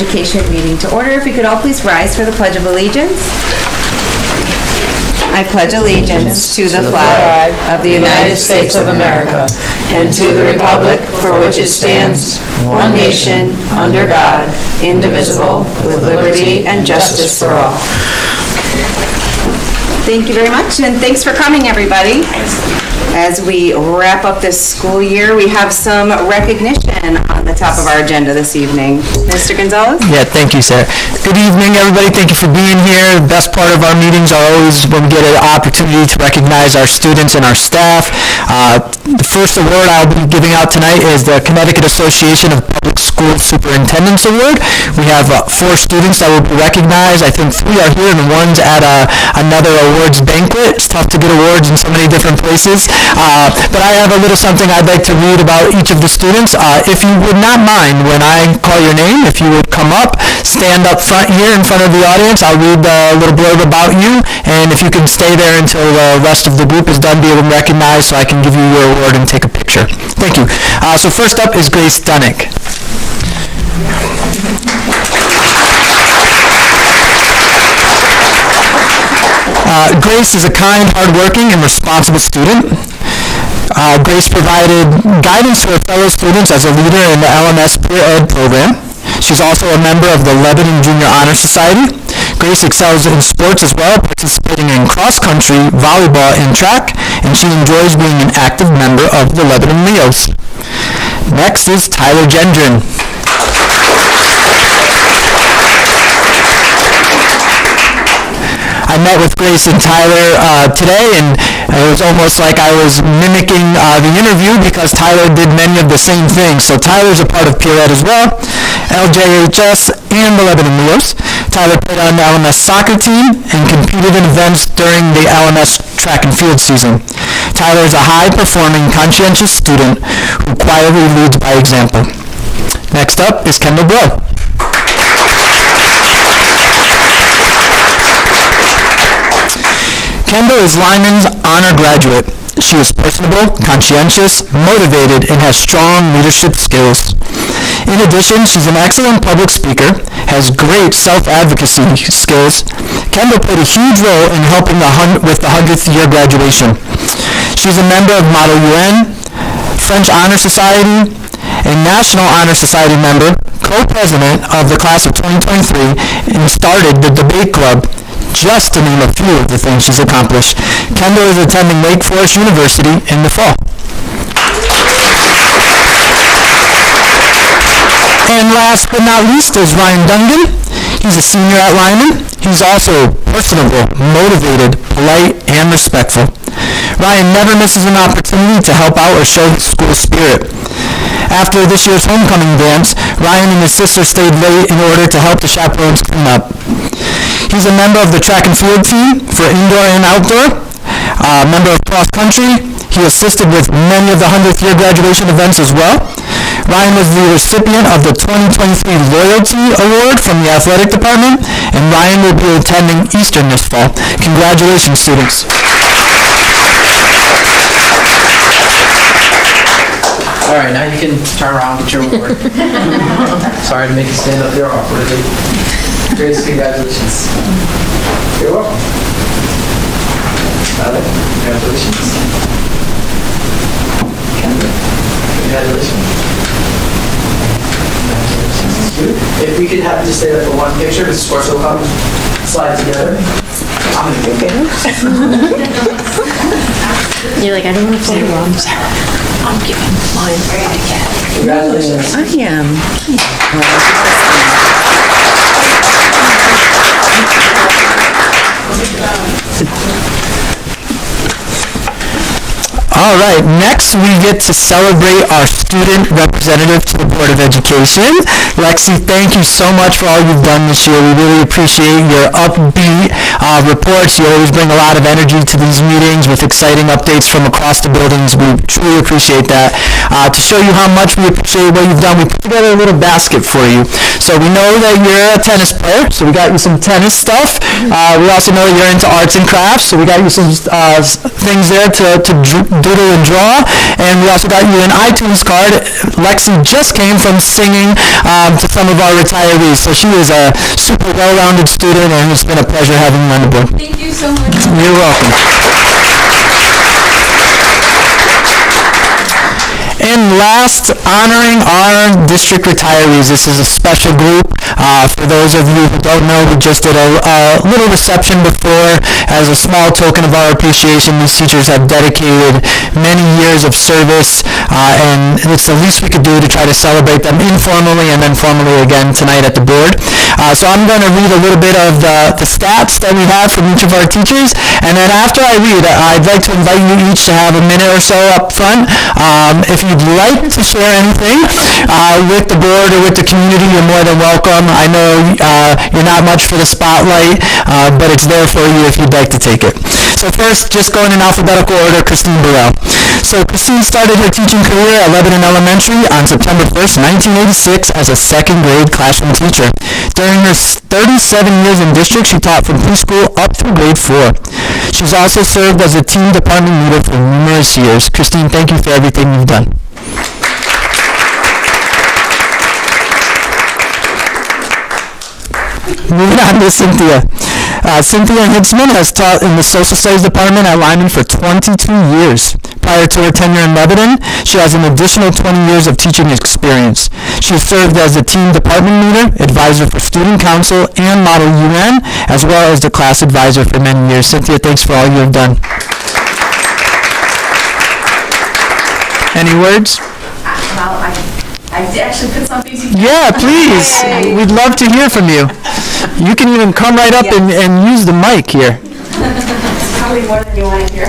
Education meeting to order. If we could all please rise for the Pledge of Allegiance. I pledge allegiance to the flag of the United States of America and to the republic for which it stands, one nation, under God, indivisible, with liberty and justice for all. Thank you very much, and thanks for coming, everybody. As we wrap up this school year, we have some recognition on the top of our agenda this evening. Mr. Gonzalez? Yeah, thank you, Sarah. Good evening, everybody. Thank you for being here. The best part of our meetings are always when we get an opportunity to recognize our students and our staff. The first award I'll be giving out tonight is the Connecticut Association of Public School Superintendents Award. We have 4 students that will be recognized. I think 3 are here and one's at another awards banquet. It's tough to get awards in so many different places. But I have a little something I'd like to read about each of the students. If you would not mind, when I call your name, if you would come up, stand up front here in front of the audience, I'll read a little blurb about you, and if you can stay there until the rest of the group is done, be able to recognize so I can give you your award and take a picture. Thank you. So first up is Grace Dunnick. Grace is a kind, hardworking, and responsible student. Grace provided guidance to her fellow students as a leader in the LMS Peer Ed program. She's also a member of the Lebanon Junior Honor Society. Grace excels in sports as well, participating in cross-country, volleyball, and track, and she enjoys being an active member of the Lebanon Leos. Next is Tyler Gendron. I met with Grace and Tyler today, and it was almost like I was mimicking the interview because Tyler did many of the same things. So Tyler's a part of Peer Ed as well, LJHS, and the Lebanon Leos. Tyler played on the LMS soccer team and competed in events during the LMS track and field season. Tyler is a high-performing, conscientious student who quietly leads by example. Next up is Kendall Blow. Kendall is Lyman's honor graduate. She is personable, conscientious, motivated, and has strong leadership skills. In addition, she's an excellent public speaker, has great self-advocacy skills. Kendall played a huge role in helping with the 100th year graduation. She's a member of Model UN, French Honor Society, a National Honor Society member, co-president of the class of 2023, and started the Debate Club, just to name a few of the things she's accomplished. Kendall is attending Wake Forest University in the fall. And last but not least is Ryan Dungan. He's a senior at Lyman. He's also personable, motivated, polite, and respectful. Ryan never misses an opportunity to help out or show his school spirit. After this year's homecoming dance, Ryan and his sister stayed late in order to help the chaperones clean up. He's a member of the track and field team for indoor and outdoor, a member of cross country. He assisted with many of the 100th year graduation events as well. Ryan was the recipient of the 2023 Loyalty Award from the athletic department, and Ryan will be attending Eastern this fall. Congratulations, students. All right, now you can turn around and get your award. Sorry to make you stand up there awkwardly. Grace, congratulations. You're welcome. Tyler, congratulations. Kendra, congratulations. If we could have just stay there for one picture, Mrs. Schwartz will come slide together. I'm gonna get it. You're like, I don't want to play wrong. I'm giving mine again. Congratulations. I am. All right, next we get to celebrate our student representative to the Board of Education. Lexi, thank you so much for all you've done this year. We really appreciate your upbeat reports. You always bring a lot of energy to these meetings with exciting updates from across the buildings. We truly appreciate that. To show you how much we appreciate what you've done, we put together a little basket for you. So we know that you're a tennis player, so we got you some tennis stuff. We also know that you're into arts and crafts, so we got you some things there to doodle and draw. And we also got you an iTunes card. Lexi just came from singing to some of our retirees. So she is a super well-rounded student, and it's been a pleasure having you on the board. Thank you so much. You're welcome. And last, honoring our district retirees. This is a special group. For those of you who don't know, we just did a little reception before as a small token of our appreciation. These teachers have dedicated many years of service, and it's the least we could do to try to celebrate them informally and then formally again tonight at the board. So I'm going to read a little bit of the stats that we have from each of our teachers, and then after I read, I'd like to invite you each to have a minute or so up front. If you'd like to share anything with the board or with the community, you're more than welcome. I know you're not much for the spotlight, but it's there for you if you'd like to take it. So first, just going in alphabetical order, Christine Burrell. So Christine started her teaching career at Lebanon Elementary on September 1st, 1986 as a second grade classroom teacher. During her 37 years in district, she taught from preschool up through grade 4. She's also served as a team department leader for numerous years. Christine, thank you for everything you've done. Moving on to Cynthia. Cynthia Hitzman has taught in the social studies department at Lyman for 22 years. Prior to her tenure in Lebanon, she has an additional 20 years of teaching experience. She served as a team department leader, advisor for student council and Model UN, as well as the class advisor for many years. Cynthia, thanks for all you have done. Any words? Well, I actually put something together. Yeah, please. We'd love to hear from you. You can even come right up and use the mic here. It's probably more than you want to hear.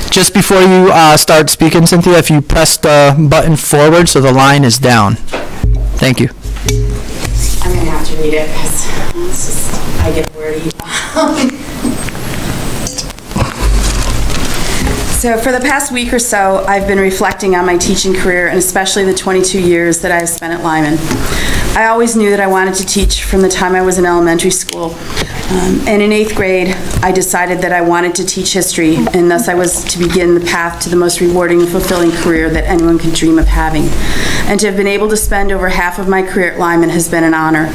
Just before you start speaking, Cynthia, if you press the button forward so the line is down. Thank you. I'm going to have to read it because I get wordy. So for the past week or so, I've been reflecting on my teaching career and especially the 22 years that I have spent at Lyman. I always knew that I wanted to teach from the time I was in elementary school. And in 8th grade, I decided that I wanted to teach history, and thus I was to begin the path to the most rewarding and fulfilling career that anyone could dream of having. And to have been able to spend over half of my career at Lyman has been an honor.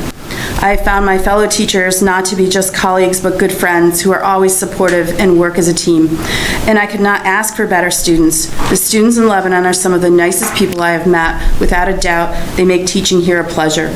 I have found my fellow teachers not to be just colleagues but good friends who are always supportive and work as a team. And I could not ask for better students. The students in Lebanon are some of the nicest people I have met. Without a doubt, they make teaching here a pleasure.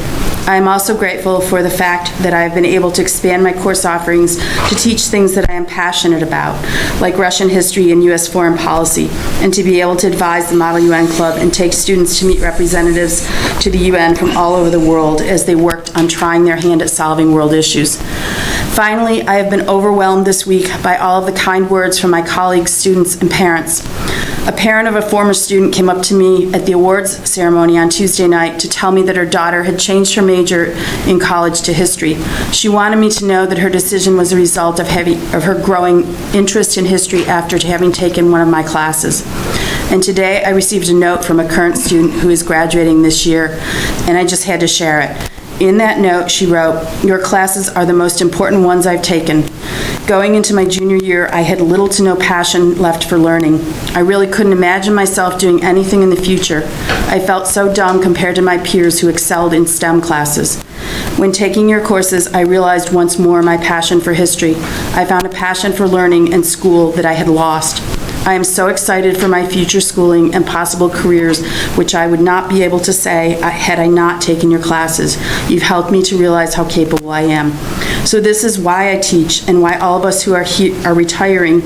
I am also grateful for the fact that I have been able to expand my course offerings to teach things that I am passionate about, like Russian history and U.S. foreign policy, and to be able to advise the Model UN Club and take students to meet representatives to the UN from all over the world as they worked on trying their hand at solving world issues. Finally, I have been overwhelmed this week by all of the kind words from my colleagues, students, and parents. A parent of a former student came up to me at the awards ceremony on Tuesday night to tell me that her daughter had changed her major in college to history. She wanted me to know that her decision was a result of her growing interest in history after having taken one of my classes. And today I received a note from a current student who is graduating this year, and I just had to share it. In that note, she wrote, "Your classes are the most important ones I've taken. Going into my junior year, I had little to no passion left for learning. I really couldn't imagine myself doing anything in the future. I felt so dumb compared to my peers who excelled in STEM classes. When taking your courses, I realized once more my passion for history. I found a passion for learning and school that I had lost. I am so excited for my future schooling and possible careers, which I would not be able to say had I not taken your classes. You've helped me to realize how capable I am." So this is why I teach and why all of us who are retiring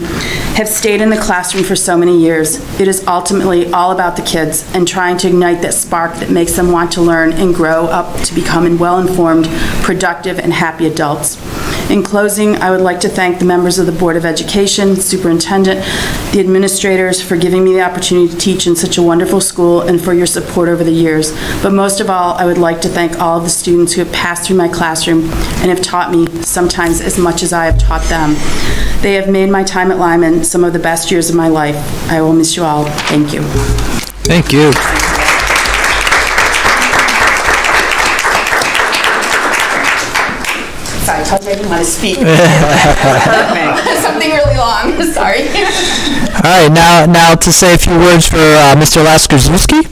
have stayed in the classroom for so many years. It is ultimately all about the kids and trying to ignite that spark that makes them want to learn and grow up to become well-informed, productive, and happy adults. In closing, I would like to thank the members of the Board of Education, Superintendent, the administrators for giving me the opportunity to teach in such a wonderful school and for your support over the years. But most of all, I would like to thank all of the students who have passed through my classroom and have taught me sometimes as much as I have taught them. They have made my time at Lyman some of the best years of my life. I will miss you all. Thank you. Thank you. Sorry, I told you I didn't want to speak. Something really long, sorry. All right, now to say a few words for Mr. Laskarzuski.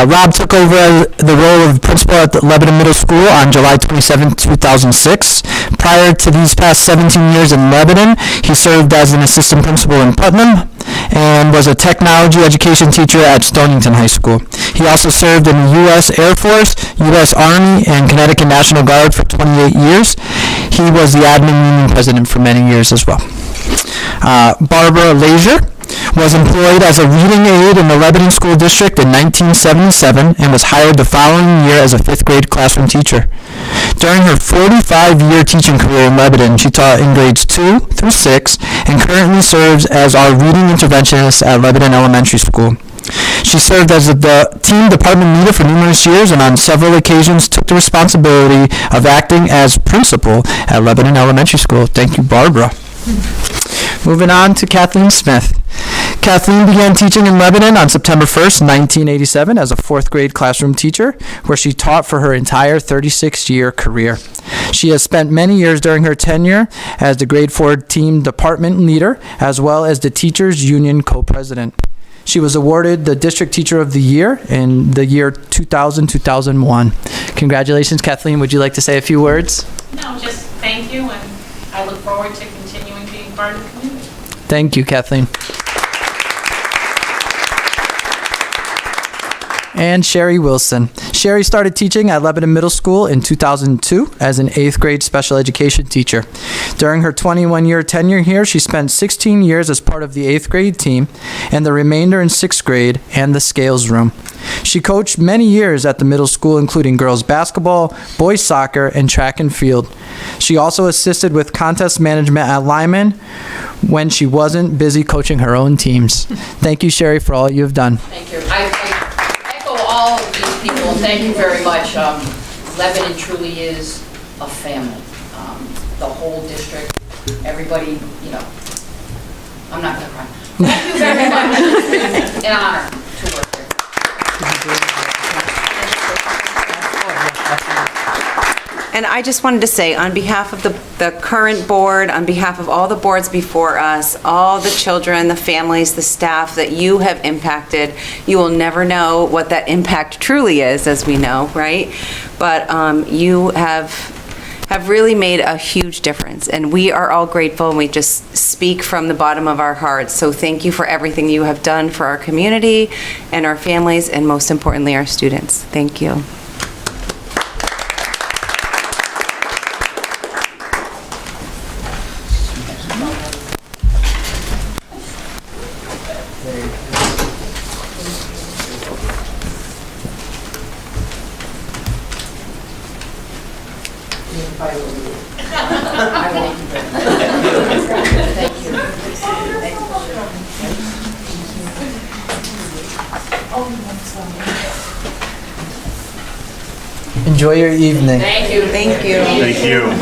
Rob took over the role of principal at the Lebanon Middle School on July 27, 2006. Prior to these past 17 years in Lebanon, he served as an assistant principal in Putnam and was a technology education teacher at Stonington High School. He also served in the U.S. Air Force, U.S. Army, and Connecticut National Guard for 28 years. He was the admin union president for many years as well. Barbara Leisure was employed as a reading aide in the Lebanon School District in 1977 and was hired the following year as a 5th grade classroom teacher. During her 45-year teaching career in Lebanon, she taught in grades 2 through 6 and currently serves as our reading interventionist at Lebanon Elementary School. She served as the team department leader for numerous years and on several occasions took the responsibility of acting as principal at Lebanon Elementary School. Thank you, Barbara. Moving on to Kathleen Smith. Kathleen began teaching in Lebanon on September 1st, 1987 as a 4th grade classroom teacher, where she taught for her entire 36-year career. She has spent many years during her tenure as the grade 4 team department leader, as well as the Teachers Union co-president. She was awarded the District Teacher of the Year in the year 2000-2001. Congratulations, Kathleen. Would you like to say a few words? No, just thank you, and I look forward to continuing being part of the community. Thank you, Kathleen. And Sherry Wilson. Sherry started teaching at Lebanon Middle School in 2002 as an 8th grade special education teacher. During her 21-year tenure here, she spent 16 years as part of the 8th grade team and the remainder in 6th grade and the scales room. She coached many years at the middle school, including girls basketball, boys soccer, and track and field. She also assisted with contest management at Lyman when she wasn't busy coaching her own teams. Thank you, Sherry, for all you've done. Thank you. I echo all of these people. Thank you very much. Lebanon truly is a family. The whole district, everybody, you know, I'm not going to cry. Thank you very much. An honor to work here. And I just wanted to say, on behalf of the current board, on behalf of all the boards before us, all the children, the families, the staff that you have impacted, you will never know what that impact truly is, as we know, right? But you have really made a huge difference, and we are all grateful, and we just speak from the bottom of our hearts. So thank you for everything you have done for our community and our families, and most importantly, our students. Thank you. Enjoy your evening. Thank you. Thank you. Thank you.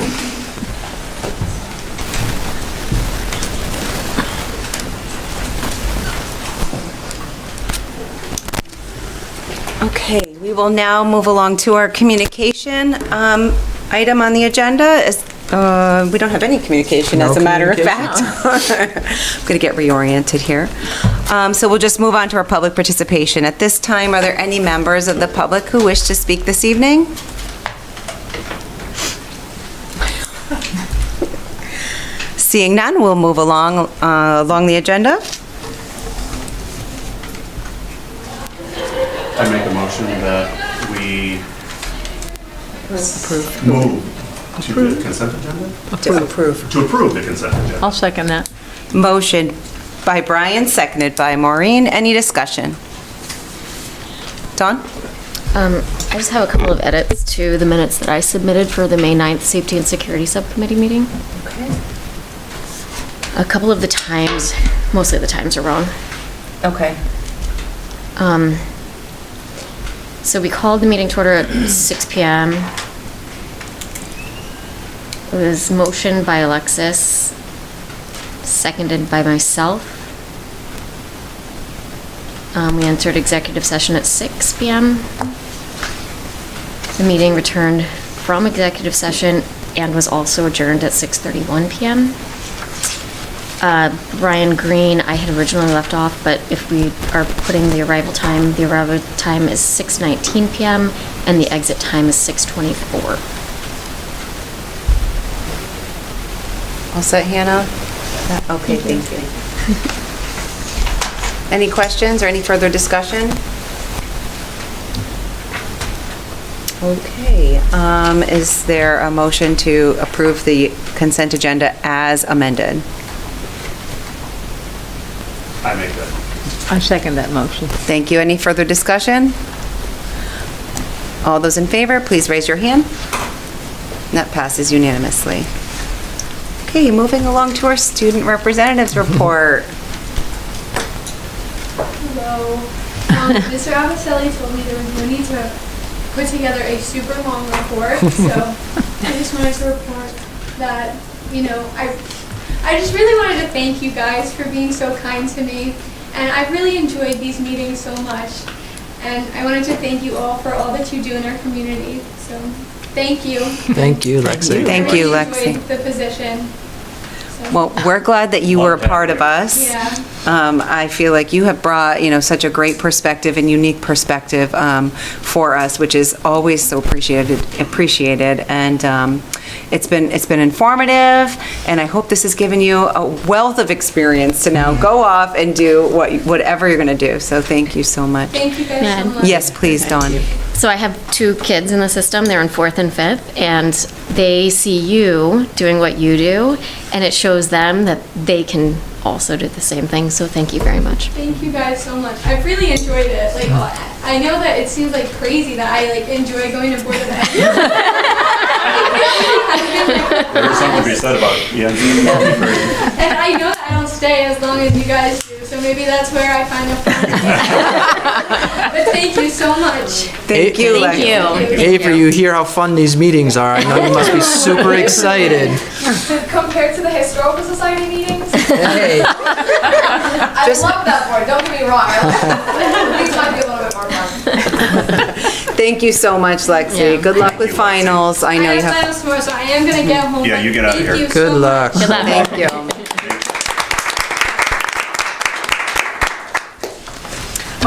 Okay, we will now move along to our communication item on the agenda. We don't have any communication, as a matter of fact. I'm going to get reoriented here. So we'll just move on to our public participation. At this time, are there any members of the public who wish to speak this evening? Seeing none, we'll move along the agenda. I make a motion that we move to the consent agenda? To approve. To approve the consent agenda. I'll second that. Motion by Brian, seconded by Maureen. Any discussion? Dawn? I just have a couple of edits to the minutes that I submitted for the May 9th Safety and Security Subcommittee meeting. Okay. A couple of the times, mostly the times are wrong. Okay. So we called the meeting to order at 6 p.m. It was motioned by Alexis, seconded by myself. We entered executive session at 6 p.m. The meeting returned from executive session and was also adjourned at 6:31 p.m. Brian Green, I had originally left off, but if we are putting the arrival time is 6:19 PM and the exit time is 6:24. All set, Hannah? Okay, thank you. Any questions or any further discussion? Okay, is there a motion to approve the consent agenda as amended? I make that. I second that motion. Thank you. Any further discussion? All those in favor, please raise your hand. That passes unanimously. Okay, moving along to our student representatives report. Hello. Mr. Abaselli told me there was no need to put together a super long report, so I just wanted to report that, I just really wanted to thank you guys for being so kind to me, and I've really enjoyed these meetings so much, and I wanted to thank you all for all that you do in our community, so thank you. Thank you, Lexi. Thank you, I really Lexi. enjoyed the position. So, Well, we're glad that you were a part of us. yeah. I feel like you have brought, such a great perspective and unique perspective for us, which is always so appreciated. And it's been informative, and I hope this has given you a wealth of experience to now go off and do whatever you're going to do. So thank you so much. Thank you guys Yeah. so much. Yes, please, Dawn. So I have 2 kids in the system. They're in 4th and 5th, and they see you doing what you do, and it shows them that they can also do the same thing. So thank you very much. Thank you guys so much. I've really enjoyed it. Like, I know that it seems like crazy that I enjoy going to Board of Ed. There's something to be said about it. Yeah. And I know that I don't stay as long as you guys do, so maybe that's where I find the fun. But thank you so much. Thank you, Thank Lexi. you. Avery, you hear how fun these meetings are. I know you must be super excited. Compared to the Historical Society meetings, Hey. I love that board, don't get me wrong. These might be a little bit more fun. Thank you so much, Lexi. Yeah. Good luck with finals. I know you have. finals tomorrow, so I am going to get home. Yeah, you get out of here. Thank you Good so luck. much. Good luck. Thank you.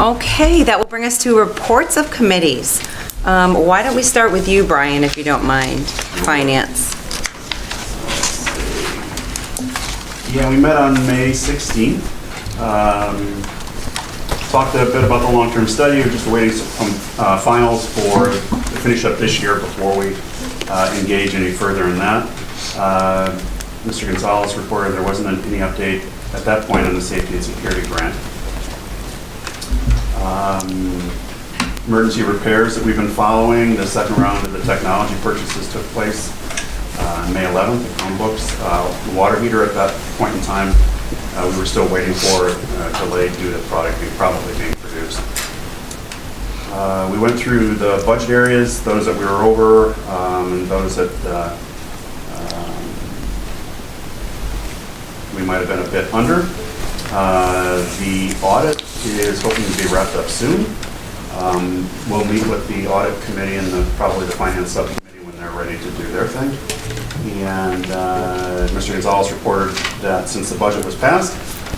Okay, that will bring us to reports of committees. Why don't we start with you, Brian, if you don't mind? Finance. Yeah, we met on May 16th. Talked a bit about the long-term study. We're just awaiting some finals to finish up this year before we engage any further in that. Mr. Gonzalez reported there wasn't any update at that point on the safety and security grant. Emergency repairs that we've been following, the second round of the technology purchases took place on May 11th, the Chromebooks. The water heater at that point in time, we were still waiting for a delay due to the product probably being produced. We went through the budget areas, those that we were over, and those that we might have been a bit under. The audit is hoping to be wrapped up soon. We'll meet with the audit committee and probably the finance subcommittee when they're ready to do their thing. And Mr. Gonzalez reported that since the budget was passed,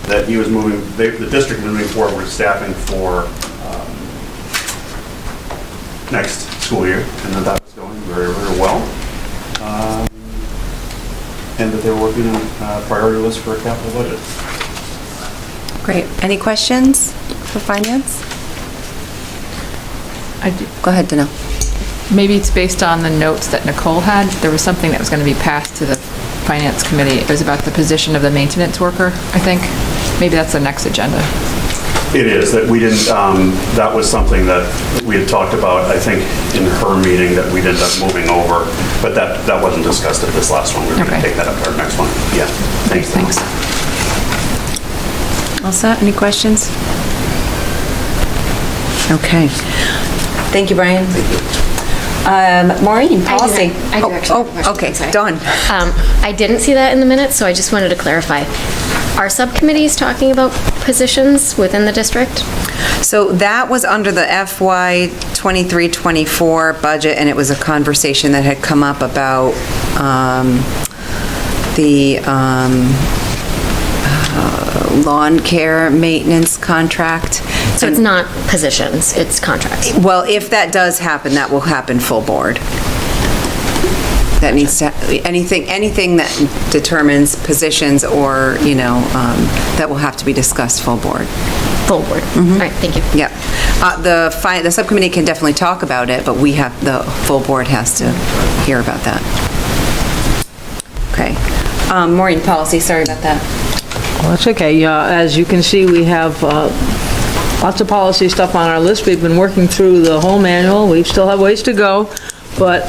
that he was the district was moving forward with staffing for next school year, and that was going very, very well. And that they were working on a priority list for a capital budget. Great. Any questions for finance? Go ahead, Danelle. Maybe it's based on the notes that Nicole had. There was something that was going to be passed to the Finance Committee. It was about the position of the maintenance worker, I think. Maybe that's the next agenda. It is, that we didn't, that was something that we had talked about, I think, in her meeting that we'd end up moving over, but that wasn't discussed at this last one. We're going to take that up to our next one. Yeah, thanks. All set? Any questions? Okay. Thank you, Brian. Maureen, policy. I do actually have a question. Okay, Sorry. done. I didn't see that in the minutes, so I just wanted to clarify. Are subcommittees talking about positions within the district? So that was under the FY 23-24 budget, and it was a conversation that had come up about lawn care maintenance contract. So it's not positions, it's contracts. Well, if that does happen, that will happen full board. That needs to, anything that determines positions or, that will have to be discussed full board. Full board. All right, thank you. Yep. The subcommittee can definitely talk about it, but the full board has to hear about that. Okay. Maureen, policy, sorry about that. Well, that's okay. As you can see, we have lots of policy stuff on our list. We've been working through the whole manual. We still have ways to go, but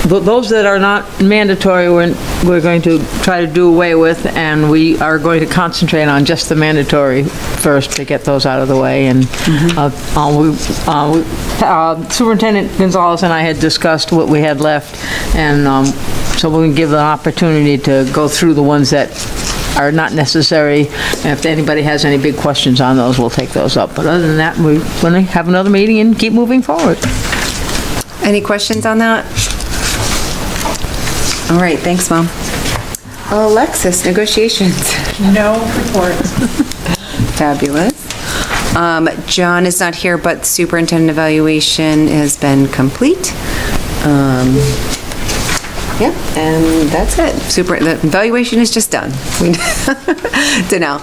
those that are not mandatory, we're going to try to do away with, and we are going to concentrate on just the mandatory first to get those out of the way. And Superintendent Gonzalez and I had discussed what we had left, and so we're going to give an opportunity to go through the ones that are not necessary. And if anybody has any big questions on those, we'll take those up. But other than that, we're going to have another meeting and keep moving forward. Any questions on that? All right, thanks, Mom. Alexis, negotiations. No report. Fabulous. John is not here, but superintendent evaluation has been complete. Yeah, and that's it. The evaluation is just done. Danelle.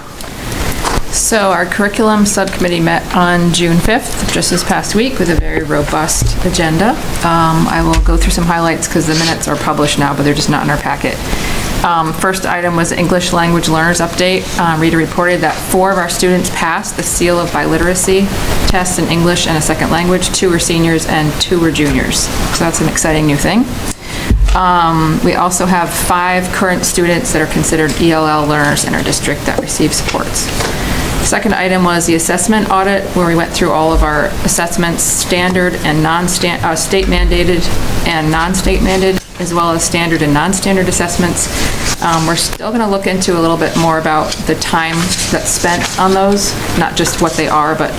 So our curriculum subcommittee met on June 5th, just this past week, with a very robust agenda. I will go through some highlights because the minutes are published now, but they're just not in our packet. First item was the English language learners update. Rita reported that 4 of our students passed the seal of biliteracy test in English and a second language. 2 were seniors and 2 were juniors. So that's an exciting new thing. We also have 5 current students that are considered ELL learners in our district that receive supports. Second item was the assessment audit, where we went through all of our assessments, standard and state mandated and non-state mandated, as well as standard and non-standard assessments. We're still going to look into a little bit more about the time that's spent on those, not just what they are, but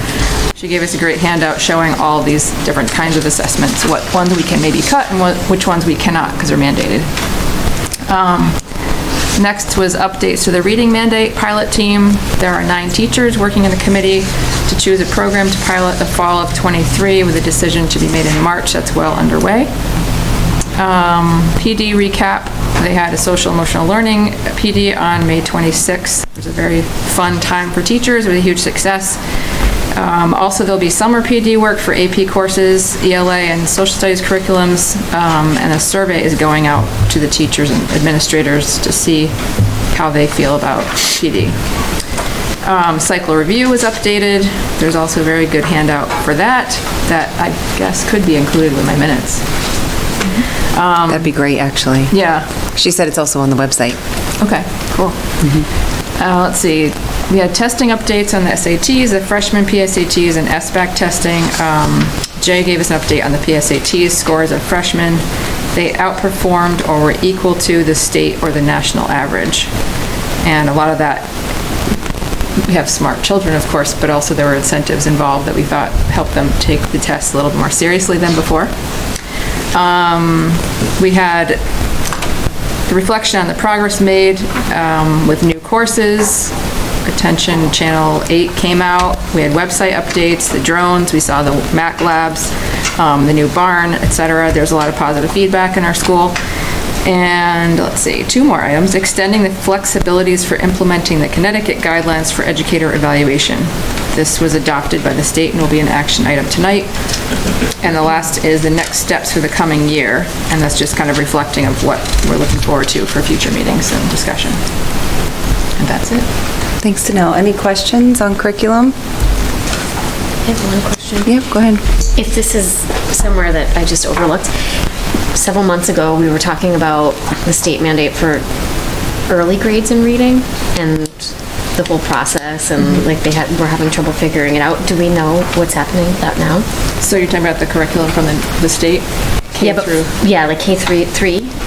she gave us a great handout showing all these different kinds of assessments, what ones we can maybe cut and which ones we cannot because they're mandated. Next was updates to the reading mandate pilot team. There are 9 teachers working in the committee to choose a program to pilot the fall of '23 with a decision to be made in March. That's well underway. PD recap. They had a social emotional learning PD on May 26th. It was a very fun time for teachers. It was a huge success. Also, there'll be summer PD work for AP courses, ELA, and social studies curriculums, and a survey is going out to the teachers and administrators to see how they feel about PD. Cycle review was updated. There's also a very good handout for that I guess could be included with my minutes. That'd be great, actually. Yeah. She said it's also on the website. Okay, cool. Let's see. We had testing updates on the SATs, the freshman PSATs, and SBAC testing. Jay gave us an update on the PSATs scores of freshmen. They outperformed or were equal to the state or the national average. And a lot of that, we have smart children, of course, but also there were incentives involved that we thought helped them take the test a little more seriously than before. We had the reflection on the progress made with new courses. Attention Channel 8 came out. We had website updates, the drones, we saw the Mac labs, the new barn, etc. There's a lot of positive feedback in our school. And let's see, 2 more items. Extending the flexibilities for implementing the Connecticut guidelines for educator evaluation. This was adopted by the state and will be an action item tonight. And the last is the next steps for the coming year. And that's just kind of reflecting of what we're looking forward to for future meetings and discussion. And that's it. Thanks, Danelle. Any questions on curriculum? I have one question. Yeah, go ahead. If this is somewhere that I just overlooked, several months ago, we were talking about the state mandate for early grades in reading and the whole process, and like were having trouble figuring it out. Do we know what's happening with that now? So you're talking about the curriculum from the state? Like K-3,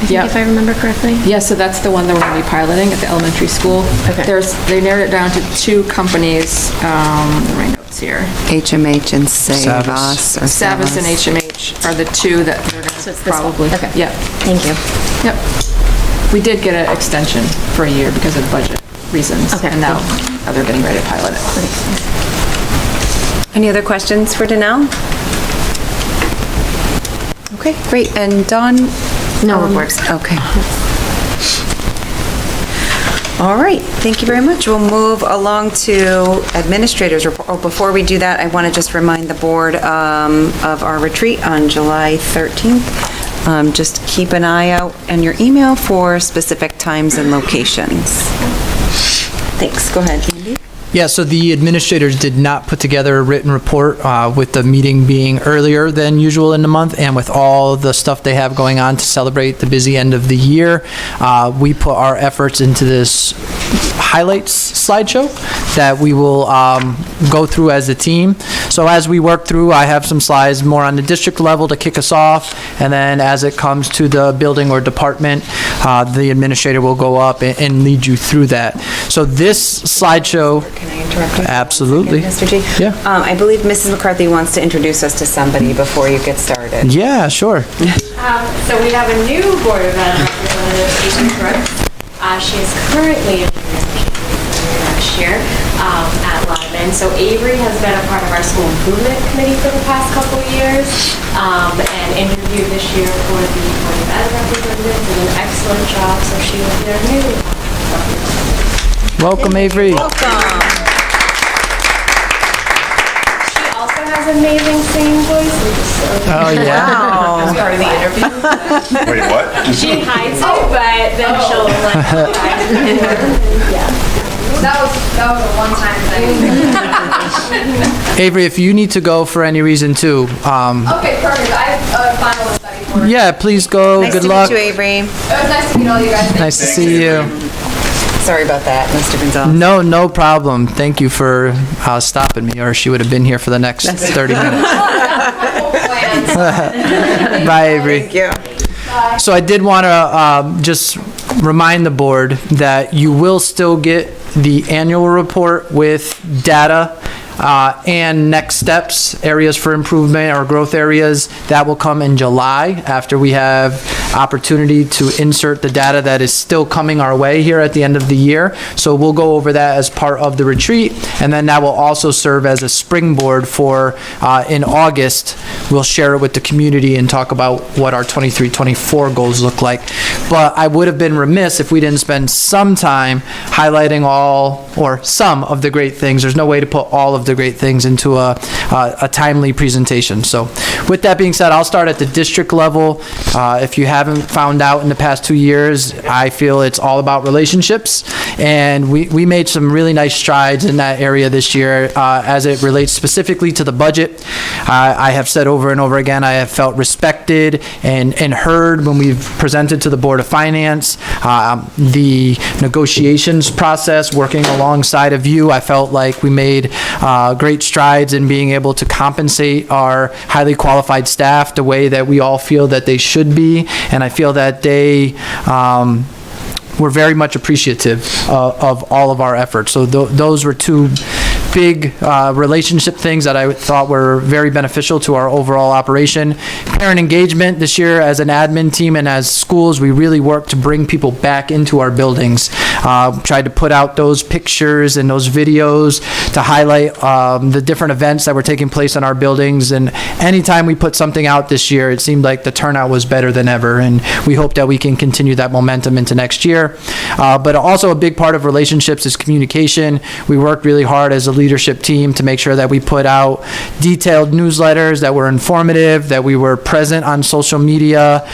if I remember correctly. Yeah, so that's the one that we're going to be piloting at the elementary school. Okay. They narrowed it down to 2 companies. My notes here. HMH and Savas. Savas and HMH are the 2 that they're going to probably. Okay. Yeah. Thank you. Yep. We did get an extension for a year because of budget reasons. Okay. And now they're getting ready to pilot it. Any other questions for Danelle? Okay, great. And Dawn? No reports. Okay. All right, thank you very much. We'll move along to administrators report. Oh, before we do that, I want to just remind the board of our retreat on July 13th. Just keep an eye out in your email for specific times and locations. Thanks. Go ahead, Andy. Yeah, so the administrators did not put together a written report with the meeting being earlier than usual in the month, and with all the stuff they have going on to celebrate the busy end of the year. We put our efforts into this highlights slideshow that we will go through as a team. So as we work through, I have some slides more on the district level to kick us off, and then as it comes to the building or department, the administrator will go up and lead you through that. So this slideshow... Can I interrupt you? Absolutely. Mr. G? Yeah. I believe Mrs. McCarthy wants to introduce us to somebody before you get started. Yeah, sure. So we have a new Board of Ed representative, Avery Brooks. She is currently in next year at Lebanon. So Avery has been a part of our school improvement committee for the past couple of years and interviewed this year for the Board of Ed representative, did an excellent job. So she will be our new representative. Welcome, Avery. Welcome. She also has amazing singing voice. Oh, yeah. Wow. As part of the interview. Wait, what? She hides it, but then she'll yeah. That was a one-time thing. Avery, if you need to go for any reason too, Okay, perfect. I have a final study for yeah, please go. Nice Good to luck. meet you, Avery. It was nice to meet all you guys. Nice to see you. Sorry about that, Mr. Gonzalez. No problem. Thank you for stopping me, or she would have been here for the next 30 minutes. Bye, Avery. Thank you. So I did want to just remind the board that you will still get the annual report with data and next steps, areas for improvement or growth areas. That will come in July after we have opportunity to insert the data that is still coming our way here at the end of the year. So we'll go over that as part of the retreat, and then that will also serve as a springboard for in August. We'll share it with the community and talk about what our 23-24 goals look like. But I would have been remiss if we didn't spend some time highlighting all or some of the great things. There's no way to put all of the great things into a timely presentation. So with that being said, I'll start at the district level. If you haven't found out in the past 2 years, I feel it's all about relationships, and we made some really nice strides in that area this year as it relates specifically to the budget. I have said over and over again, I have felt respected and heard when we've presented to the Board of Finance. The negotiations process, working alongside of you, I felt like we made great strides in being able to compensate our highly qualified staff the way that we all feel that they should be, and I feel that they were very much appreciative of all of our efforts. So those were two big relationship things that I thought were very beneficial to our overall operation. Parent engagement this year as an admin team and as schools, we really worked to bring people back into our buildings. Tried to put out those pictures and those videos to highlight the different events that were taking place in our buildings. And anytime we put something out this year, it seemed like the turnout was better than ever. And we hope that we can continue that momentum into next year. But also a big part of relationships is communication. We worked really hard as a leadership team to make sure that we put out detailed newsletters that were informative, that we were present on social media.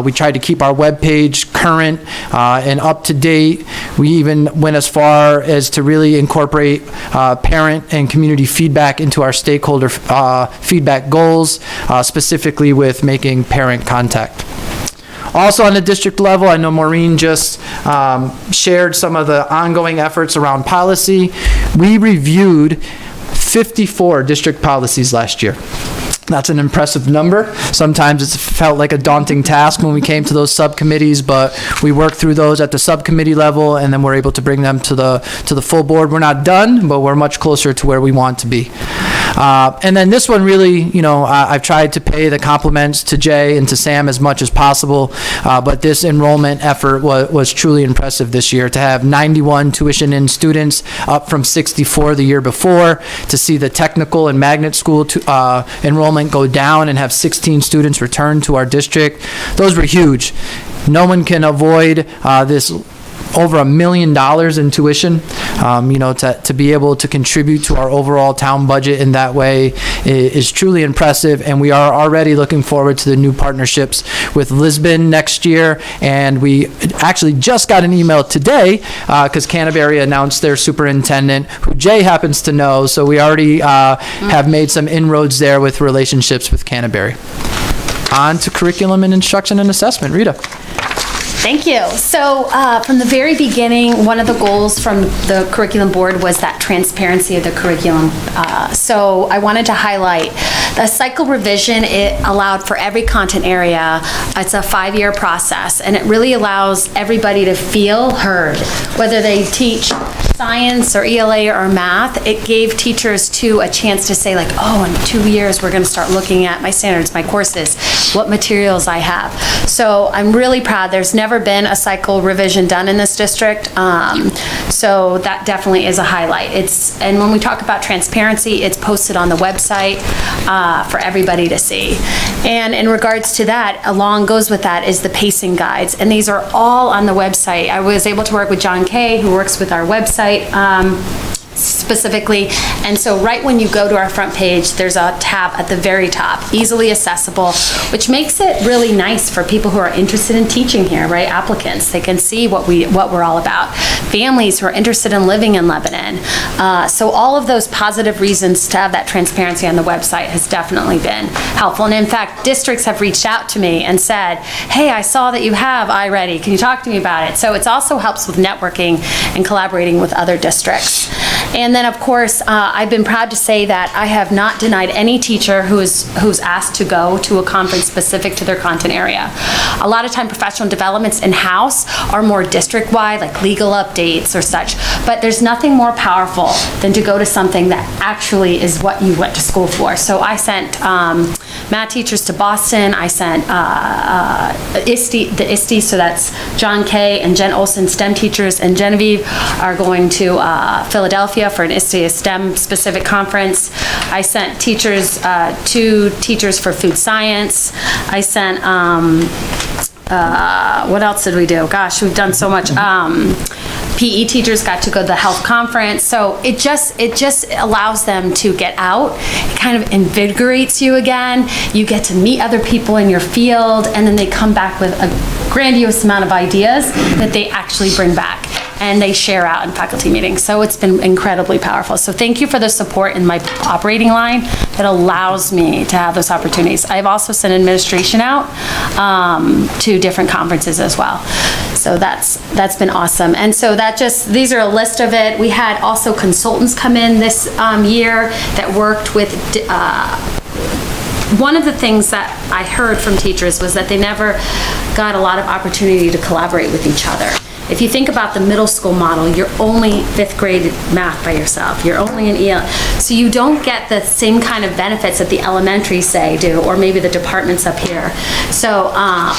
We tried to keep our webpage current and up to date. We even went as far as to really incorporate parent and community feedback into our stakeholder feedback goals, specifically with making parent contact. Also on the district level, I know Maureen just shared some of the ongoing efforts around policy. We reviewed 54 district policies last year. That's an impressive number. Sometimes it's felt like a daunting task when we came to those subcommittees, but we worked through those at the subcommittee level, and then we're able to bring them to the full board. We're not done, but we're much closer to where we want to be. And then this one really, I've tried to pay the compliments to Jay and to Sam as much as possible, but this enrollment effort was truly impressive this year. To have 91 tuition-in students, up from 64 the year before, to see the technical and magnet school enrollment go down and have 16 students return to our district, those were huge. No one can avoid this over $1 million in tuition. To be able to contribute to our overall town budget in that way is truly impressive, and we are already looking forward to the new partnerships with Lisbon next year. And we actually just got an email today because Canterbury announced their superintendent, who Jay happens to know, so we already have made some inroads there with relationships with Canterbury. On to curriculum and instruction and assessment. Rita. Thank you. So from the very beginning, one of the goals from the curriculum board was that transparency of the curriculum. So I wanted to highlight the cycle revision. It allowed for every content area. It's a 5-year process, and it really allows everybody to feel heard, whether they teach science or ELA or math. It gave teachers too a chance to say, like, oh, in 2 years we're going to start looking at my standards, my courses, what materials I have. So I'm really proud. There's never been a cycle revision done in this district, so that definitely is a highlight. And when we talk about transparency, it's posted on the website for everybody to see. And in regards to that, along goes with that is the pacing guides, and these are all on the website. I was able to work with John Kay, who works with our website specifically, and so right when you go to our front page, there's a tab at the very top, easily accessible, which makes it really nice for people who are interested in teaching here, right? Applicants, they can see what we're all about. Families who are interested in living in Lebanon. So all of those positive reasons to have that transparency on the website has definitely been helpful. And in fact, districts have reached out to me and said, hey, I saw that you have iReady. Can you talk to me about it? So it also helps with networking and collaborating with other districts. And then, of course, I've been proud to say that I have not denied any teacher who's asked to go to a conference specific to their content area. A lot of time professional developments in-house are more district-wide, like legal updates or such, but there's nothing more powerful than to go to something that actually is what you went to school for. So I sent math teachers to Boston. I sent the ISTE, so that's John Kay and Jen Olson, STEM teachers, and Genevieve are going to Philadelphia for an ISTE STEM specific conference. I sent teachers, 2 teachers for food science. I sent, what else did we do? Gosh, we've done so much. PE teachers got to go to the health conference. So it just allows them to get out. It kind of invigorates you again. You get to meet other people in your field, and then they come back with a grandiose amount of ideas that they actually bring back and they share out in faculty meetings. So it's been incredibly powerful. So thank you for the support in my operating line that allows me to have those opportunities. I've also sent administration out to different conferences as well. So that's been awesome. And so these are a list of it. We had also consultants come in this year that worked with one of the things that I heard from teachers was that they never got a lot of opportunity to collaborate with each other. If you think about the middle school model, you're only 5th grade math by yourself. You're only in EL. So you don't get the same kind of benefits that the elementary, say, do, or maybe the departments up here. So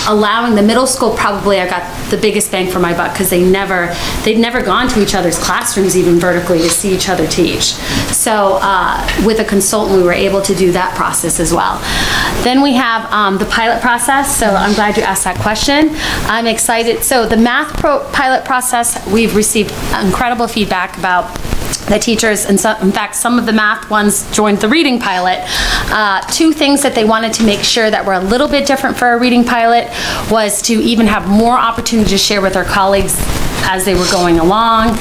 allowing the middle school, probably I got the biggest bang for my buck because they'd never gone to each other's classrooms even vertically to see each other teach. So with a consultant, we were able to do that process as well. Then we have the pilot process. So I'm glad you asked that question. I'm excited. So the math pilot process, we've received incredible feedback about the teachers, and in fact, some of the math ones joined the reading pilot. 2 things that they wanted to make sure that were a little bit different for a reading pilot was to even have more opportunity to share with their colleagues as they were going along.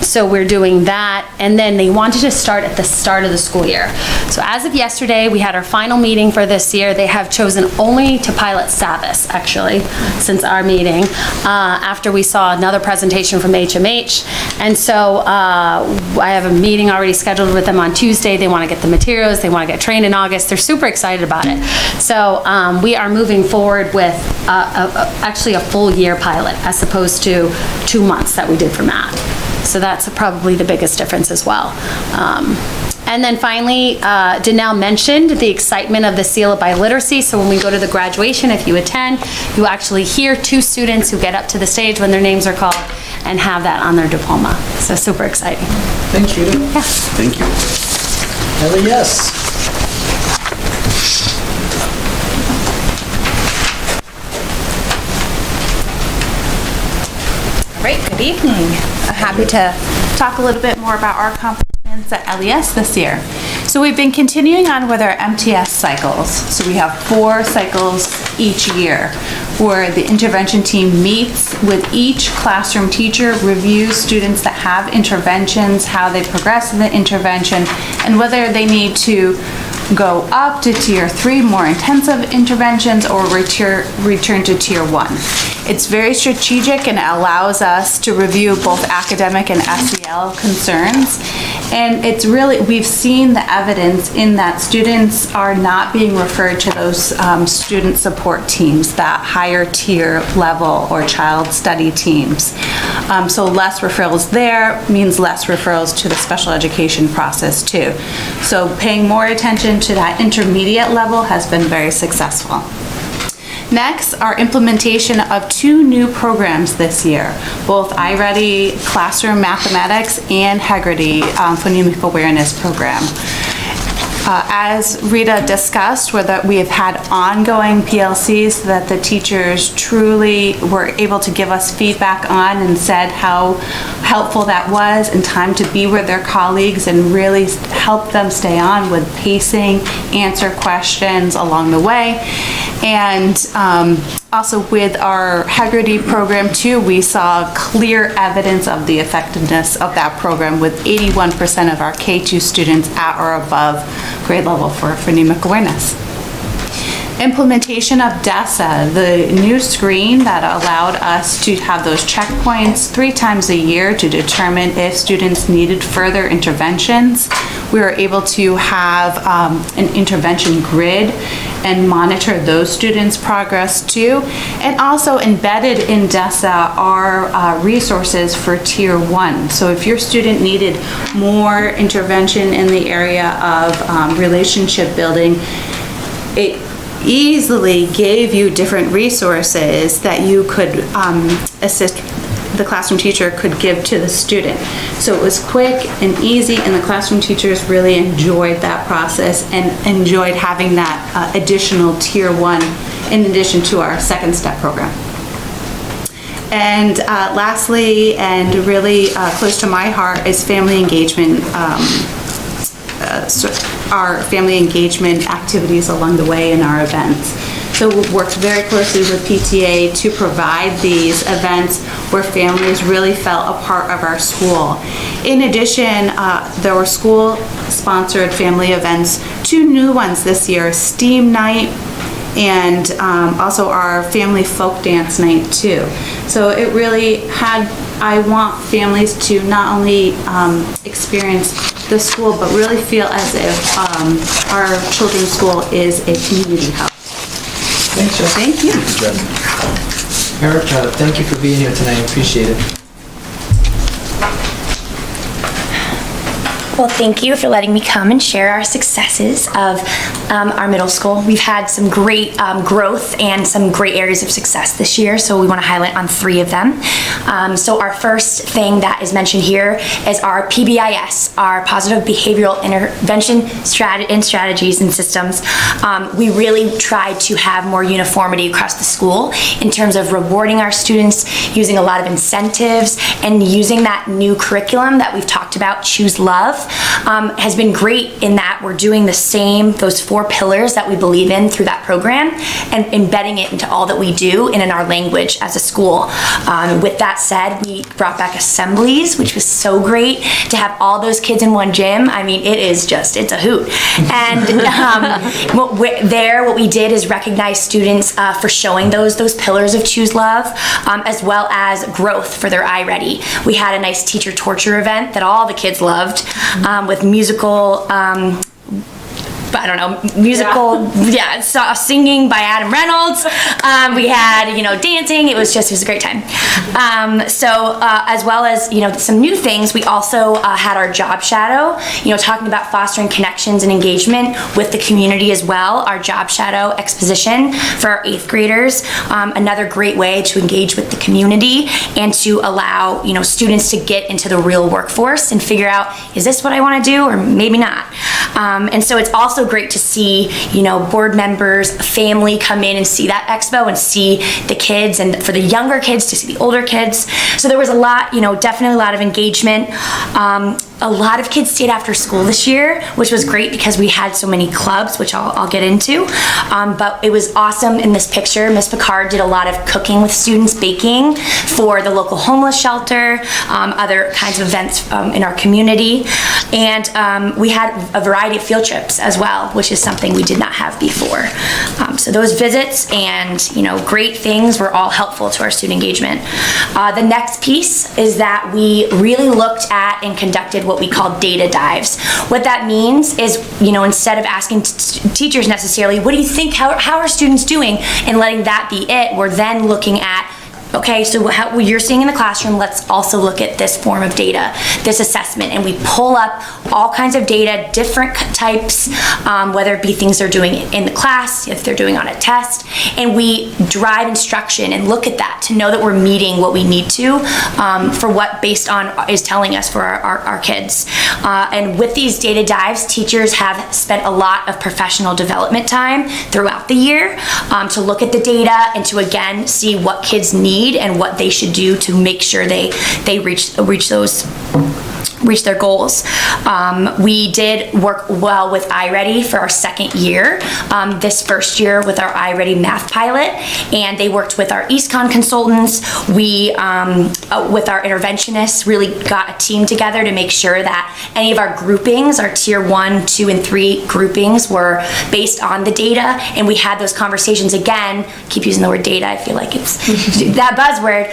So we're doing that. And then they wanted to start at the start of the school year. So as of yesterday, we had our final meeting for this year. They have chosen only to pilot Sabbath, actually, since our meeting, after we saw another presentation from HMH. And so I have a meeting already scheduled with them on Tuesday. They want to get the materials. They want to get trained in August. They're super excited about it. So we are moving forward with actually a full year pilot as opposed to 2 months that we did for math. So that's probably the biggest difference as well. And then finally, Danelle mentioned the excitement of the Seal of Biliteracy. So when we go to the graduation, if you attend, you actually hear 2 students who get up to the stage when their names are called and have that on their diploma. So super exciting. Thanks, Rita. Yeah. Thank you. Ellie, yes. Great, good evening. I'm happy to talk a little bit more about our accomplishments at LES this year. So we've been continuing on with our MTS cycles. So we have 4 cycles each year where the intervention team meets with each classroom teacher, reviews students that have interventions, how they progress in the intervention, and whether they need to go up to Tier 3, more intensive interventions, or return to Tier 1. It's very strategic and allows us to review both academic and SEL concerns. And it's really, we've seen the evidence in that students are not being referred to those student support teams, that higher tier level or child study teams. So less referrals there means less referrals to the special education process too. So paying more attention to that intermediate level has been very successful. Next, our implementation of 2 new programs this year, both iReady Classroom Mathematics and Heggerty Phonemic Awareness Program. As Rita discussed, we have had ongoing PLCs that the teachers truly were able to give us feedback on and said how helpful that was, and time to be with their colleagues and really help them stay on with pacing, answer questions along the way. And also with our Heggerty program too, we saw clear evidence of the effectiveness of that program with 81% of our K2 students at or above grade level for phonemic awareness. Implementation of DESA, the new screen that allowed us to have those checkpoints 3 times a year to determine if students needed further interventions. We were able to have an intervention grid and monitor those students' progress too. And also embedded in DESA are resources for Tier 1. So if your student needed more intervention in the area of relationship building, it easily gave you different resources that you could assist, the classroom teacher could give to the student. So it was quick and easy, and the classroom teachers really enjoyed that process and enjoyed having that additional Tier 1 in addition to our second step program. And lastly, and really close to my heart, is family engagement. Our family engagement activities along the way in our events. So we've worked very closely with PTA to provide these events where families really felt a part of our school. In addition, there were school-sponsored family events, 2 new ones this year, STEAM Night, and also our family folk dance night too. So it really had, I want families to not only experience the school, but really feel as if our children's school is a community hub. Thanks, Jess. Thank you. Erica, thank you for being here tonight. I appreciate it. Well, thank you for letting me come and share our successes of our middle school. We've had some great growth and some great areas of success this year, so we want to highlight on 3 of them. So our first thing that is mentioned here is our PBIS, our Positive Behavioral Intervention Strategies and Systems. We really tried to have more uniformity across the school in terms of rewarding our students, using a lot of incentives, and using that new curriculum that we've talked about, Choose Love, has been great in that we're doing the same, those 4 pillars that we believe in through that program, and embedding it into all that we do and in our language as a school. With that said, we brought back assemblies, which was so great to have all those kids in one gym. I mean, it's a hoot. And what we did is recognize students for showing those pillars of Choose Love, as well as growth for their iReady. We had a nice teacher torture event that all the kids loved, with musical I don't know, musical, singing by Adam Reynolds. We had, dancing. It was a great time. As well as, some new things, we also had our job shadow, talking about fostering connections and engagement with the community as well. Our job shadow exposition for our 8th graders, another great way to engage with the community and to allow, students to get into the real workforce and figure out, is this what I want to do or maybe not? And so it's also great to see, board members, family come in and see that expo and see the kids, and for the younger kids to see the older kids. So there was a lot, definitely a lot of engagement. A lot of kids stayed after school this year, which was great because we had so many clubs, which I'll get into. But it was awesome in this picture. Miss Picard did a lot of cooking with students, baking for the local homeless shelter, other kinds of events in our community. And we had a variety of field trips as well, which is something we did not have before. So those visits and, great things were all helpful to our student engagement. The next piece is that we really looked at and conducted what we call data dives. What that means is, instead of asking teachers necessarily, what do you think, how are students doing, and letting that be it, we're then looking at, okay, so what you're seeing in the classroom, let's also look at this form of data, this assessment, and we pull up all kinds of data, different types, whether it be things they're doing in the class, if they're doing on a test, and we drive instruction and look at that to know that we're meeting what we need to for what based on is telling us for our kids. And with these data dives, teachers have spent a lot of professional development time throughout the year to look at the data and to again see what kids need and what they should do to make sure they reach their goals. We did work well with iReady for our second year. This first year with our iReady math pilot, and they worked with our EastCon consultants. We, with our interventionists, really got a team together to make sure that any of our groupings, our tier 1, 2, and 3 groupings were based on the data, and we had those conversations again, keep using the word data, I feel like it's that buzzword,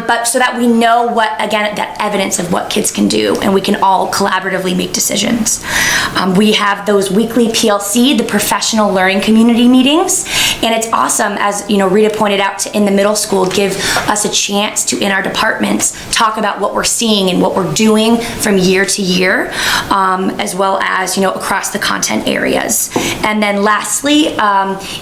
but so that we know what, again, that evidence of what kids can do, and we can all collaboratively make decisions. We have those weekly PLC, the professional learning community meetings, and it's awesome, as Rita pointed out, to in the middle school give us a chance to, in our departments, talk about what we're seeing and what we're doing from year to year, as well as across the content areas. And then lastly,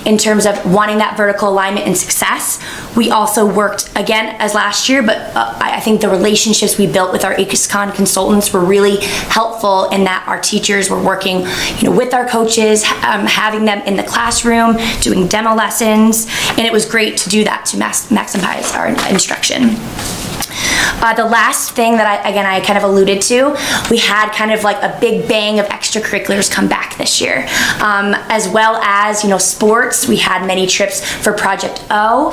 in terms of wanting that vertical alignment and success, we also worked again as last year, but I think the relationships we built with our EastCon consultants were really helpful in that our teachers were working with our coaches, having them in the classroom, doing demo lessons, and it was great to do that to maximize our instruction. The last thing that I kind of alluded to, we had kind of like a big bang of extracurriculars come back this year. As well as, sports, we had many trips for Project O,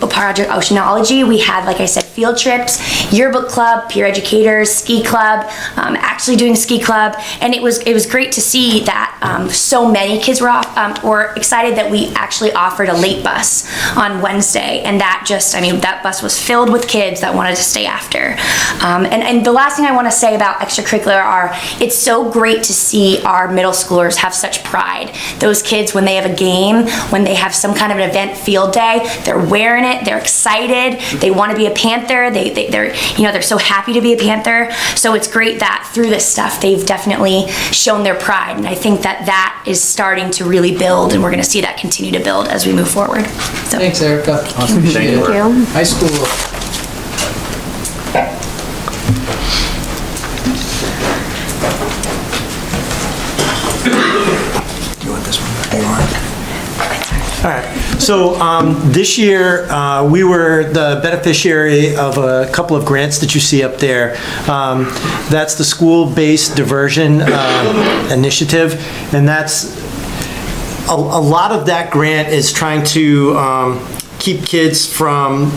Project Oceanology. We had, like I said, field trips, yearbook club, peer educators, ski club, actually doing ski club. And it was great to see that so many kids were excited that we actually offered a late bus on Wednesday. And that that bus was filled with kids that wanted to stay after. And the last thing I want to say about extracurricular it's so great to see our middle schoolers have such pride. Those kids, when they have a game, when they have some kind of an event field day, they're wearing it, they're excited, they want to be a Panther, they're so happy to be a Panther. So it's great that through this stuff, they've definitely shown their pride. And I think that is starting to really build, and we're going to see that continue to build as we move forward. So, thanks, Erica. Awesome. Thank you. High school. You want this one? You want? All right. So this year we were the beneficiary of a couple of grants that you see up there. That's the school-based diversion initiative, and that's a lot of that grant is trying to keep kids from,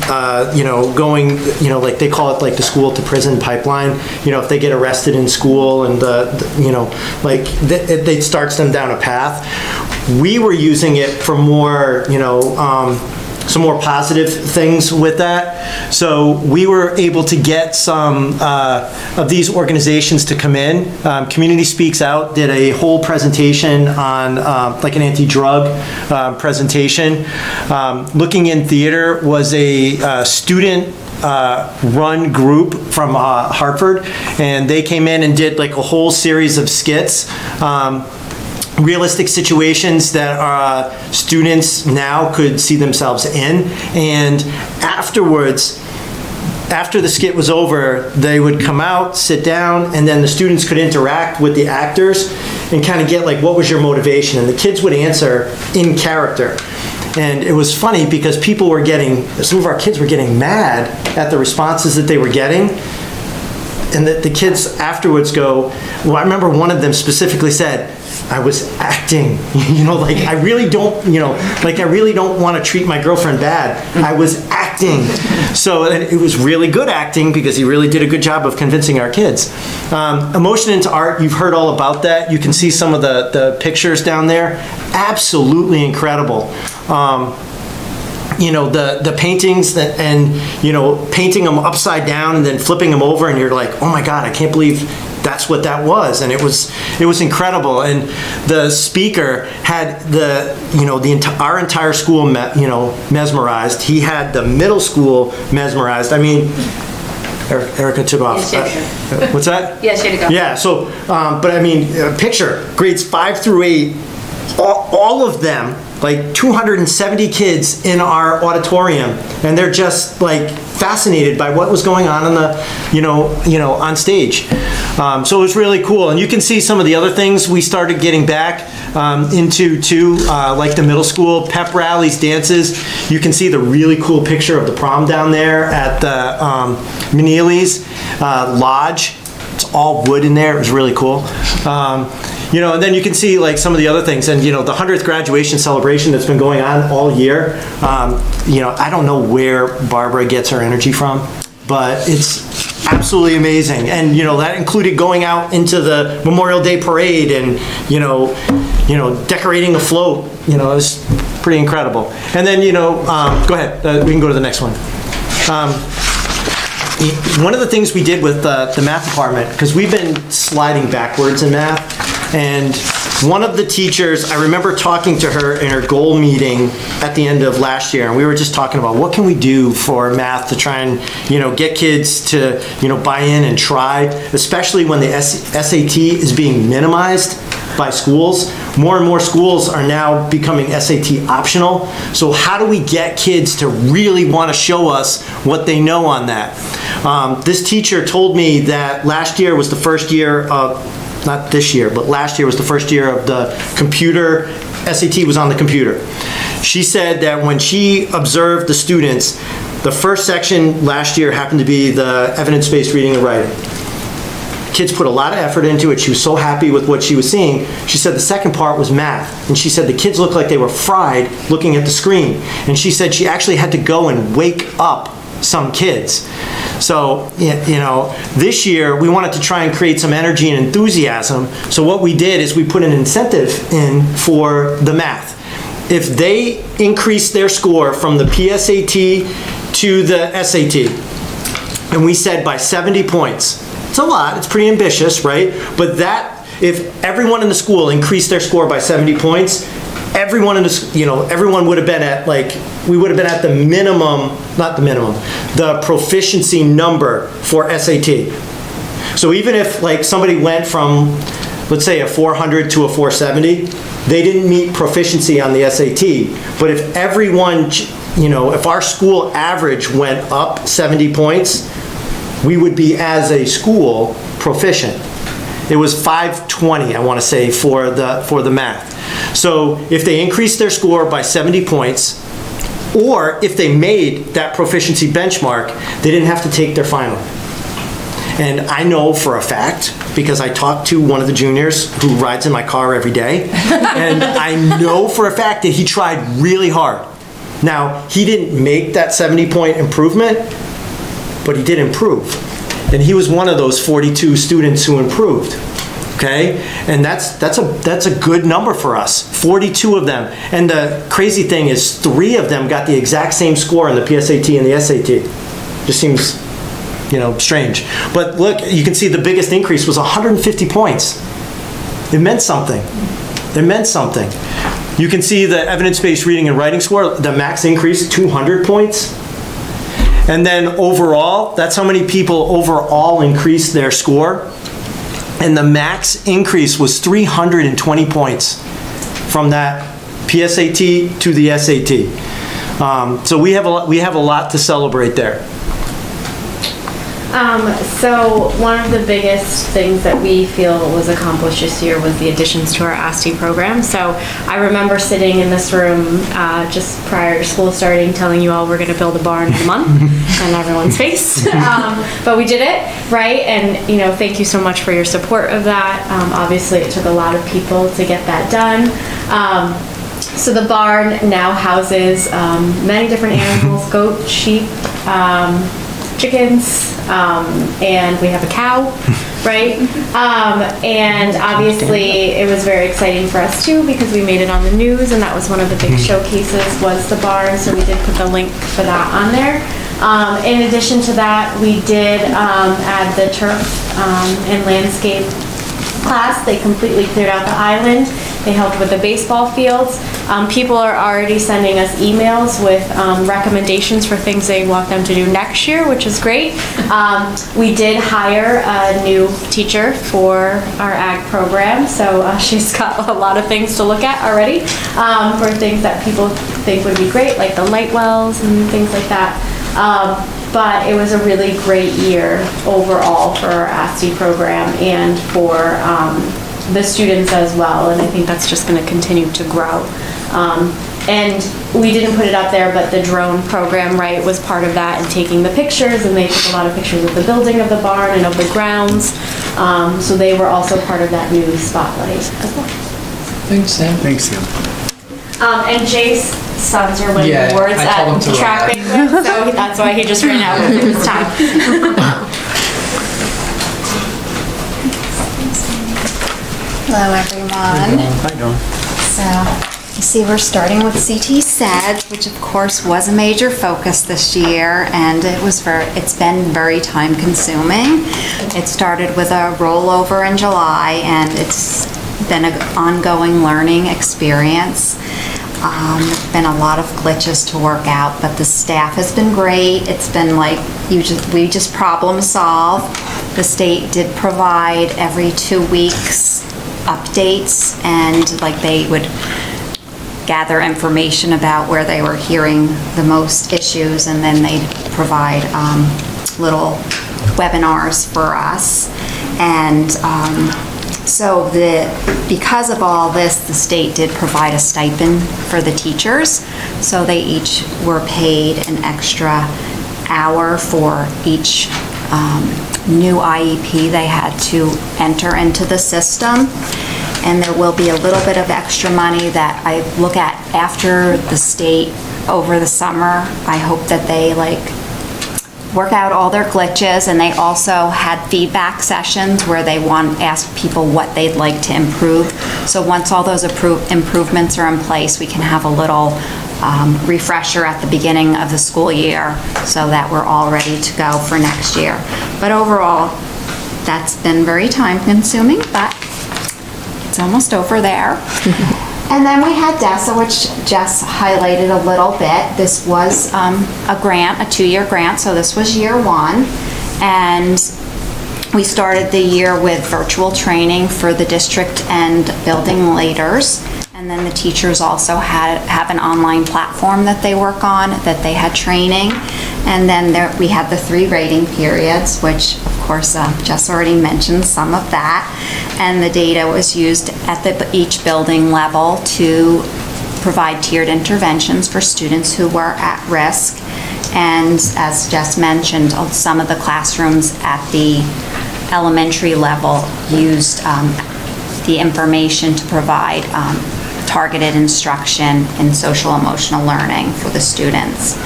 going, like they call it like the school to prison pipeline. If they get arrested in school and, it starts them down a path. We were using it for more, some more positive things with that. So we were able to get some of these organizations to come in. Community Speaks Out did a whole presentation on like an anti-drug presentation. Looking in Theater was a student run group from Hartford, and they came in and did like a whole series of skits, realistic situations that students now could see themselves in. And afterwards, after the skit was over, they would come out, sit down, and then the students could interact with the actors and kind of get like, what was your motivation? And the kids would answer in character. And it was funny because people were some of our kids were getting mad at the responses that they were getting. And the kids afterwards go, well, I remember one of them specifically said, I was acting, like I really don't want to treat my girlfriend bad. I was acting. So it was really good acting because he really did a good job of convincing our kids. Emotion into art, you've heard all about that. You can see some of the pictures down there. Absolutely incredible. The paintings and painting them upside down and then flipping them over, and you're like, oh my God, I can't believe that's what that was. And it was incredible. And the speaker had our entire school mesmerized. He had the middle school mesmerized. I mean, Erica took off. What's that? Yes, you had to go. Yeah, so, but I mean, picture, grades 5 through 8, all of them, like 270 kids in our auditorium, and they're just like fascinated by what was going on in the, on stage. So it was really cool. And you can see some of the other things we started getting back into too, like the middle school pep rallies, dances. You can see the really cool picture of the prom down there at the Meneely's Lodge. It's all wood in there. It was really cool. And then you can see like some of the other things, and the 100th graduation celebration that's been going on all year. I don't know where Barbara gets her energy from, but it's absolutely amazing. And that included going out into the Memorial Day parade and decorating a float. It's pretty incredible. And then go ahead. We can go to the next one. One of the things we did with the math department, because we've been sliding backwards in math, and one of the teachers, I remember talking to her in her goal meeting at the end of last year, and we were just talking about what can we do for math to try and get kids to buy in and try, especially when the SAT is being minimized by schools. More and more schools are now becoming SAT optional. So how do we get kids to really want to show us what they know on that? This teacher told me that last year was the first year of, not this year, but last year was the first year of the computer, SAT was on the computer. She said that when she observed the students, the first section last year happened to be the evidence-based reading and writing. Kids put a lot of effort into it. She was so happy with what she was seeing. She said the second part was math. And she said the kids looked like they were fried looking at the screen. And she said she actually had to go and wake up some kids. So, this year we wanted to try and create some energy and enthusiasm. So what we did is we put an incentive in for the math. If they increase their score from the PSAT to the SAT, and we said by 70 points, it's a lot, it's pretty ambitious, right? But if everyone in the school increased their score by 70 points, everyone would have been at we would have been at the minimum, the proficiency number for SAT. So even if somebody went from, let's say, a 400 to a 470, they didn't meet proficiency on the SAT. But if everyone, if our school average went up 70 points, we would be, as a school, proficient. It was 520, I want to say, for the math. So if they increased their score by 70 points, or if they made that proficiency benchmark, they didn't have to take their final. And I know for a fact, because I talked to one of the juniors who rides in my car every day, and I know for a fact that he tried really hard. Now, he didn't make that 70-point improvement, but he did improve. And he was one of those 42 students who improved. okay? And that's a good number for us, 42 of them. And the crazy thing is 3 of them got the exact same score in the PSAT and the SAT. Just seems, strange. But look, you can see the biggest increase was 150 points. It meant something. It meant something. You can see the evidence-based reading and writing score, the max increase, 200 points. And then overall, that's how many people overall increased their score. And the max increase was 320 points from that PSAT to the SAT. So we have a lot to celebrate there. So one of the biggest things that we feel was accomplished this year was the additions to our ASTI program. So I remember sitting in this room just prior to school starting, telling you all we're going to build a barn in a month, and everyone's face. But we did it, right? And thank you so much for your support of that. Obviously, it took a lot of people to get that done. So the barn now houses many different animals: goat, sheep, chickens, and we have a cow, right? And obviously it was very exciting for us too because we made it on the news, and that was one of the big showcases was the barn, so we did put the link for that on there. In addition to that, we did add the turf and landscape class. They completely cleared out the island. They helped with the baseball fields. People are already sending us emails with recommendations for things they want them to do next year, which is great. We did hire a new teacher for our ag program, so she's got a lot of things to look at already for things that people think would be great, like the light wells and things like that. But it was a really great year overall for our ASTI program and for the students as well, and I think that's just going to continue to grow. And we didn't put it up there, but the drone program, right, was part of that, and taking the pictures, and they took a lot of pictures of the building of the barn and of the grounds, so they were also part of that new spotlight as well. Thanks, Sam. Thanks, Sam. And Jay's sons are winning awards at the track banquet, so that's why he just ran out with it this time. Hello, everyone. Hi, Dawn. So, you see we're starting with CT SEDS, which of course was a major focus this year, and it's been very time consuming. It started with a rollover in July, and it's been an ongoing learning experience. Been a lot of glitches to work out, but the staff has been great. It's been like we just problem solve. The state did provide every 2 weeks updates, and like they would gather information about where they were hearing the most issues, and then they'd provide little webinars for us. And so because of all this, the state did provide a stipend for the teachers. So they each were paid an extra hour for each new IEP they had to enter into the system. And there will be a little bit of extra money that I look at after the state over the summer. I hope that they work out all their glitches, and they also had feedback sessions where they ask people what they'd like to improve. So once all those improvements are in place, we can have a little refresher at the beginning of the school year so that we're all ready to go for next year. But overall, that's been very time consuming, but it's almost over there. And then we had DESA, which Jess highlighted a little bit. This was a grant, a 2-year grant, so this was year 1. And we started the year with virtual training for the district and building leaders. And then the teachers also have an online platform that they work on, that they had training. And then we had the 3 rating periods, which of course Jess already mentioned some of that. And the data was used at each building level to provide tiered interventions for students who were at risk. And as Jess mentioned, some of the classrooms at the elementary level used the information to provide targeted instruction in social emotional learning for the students.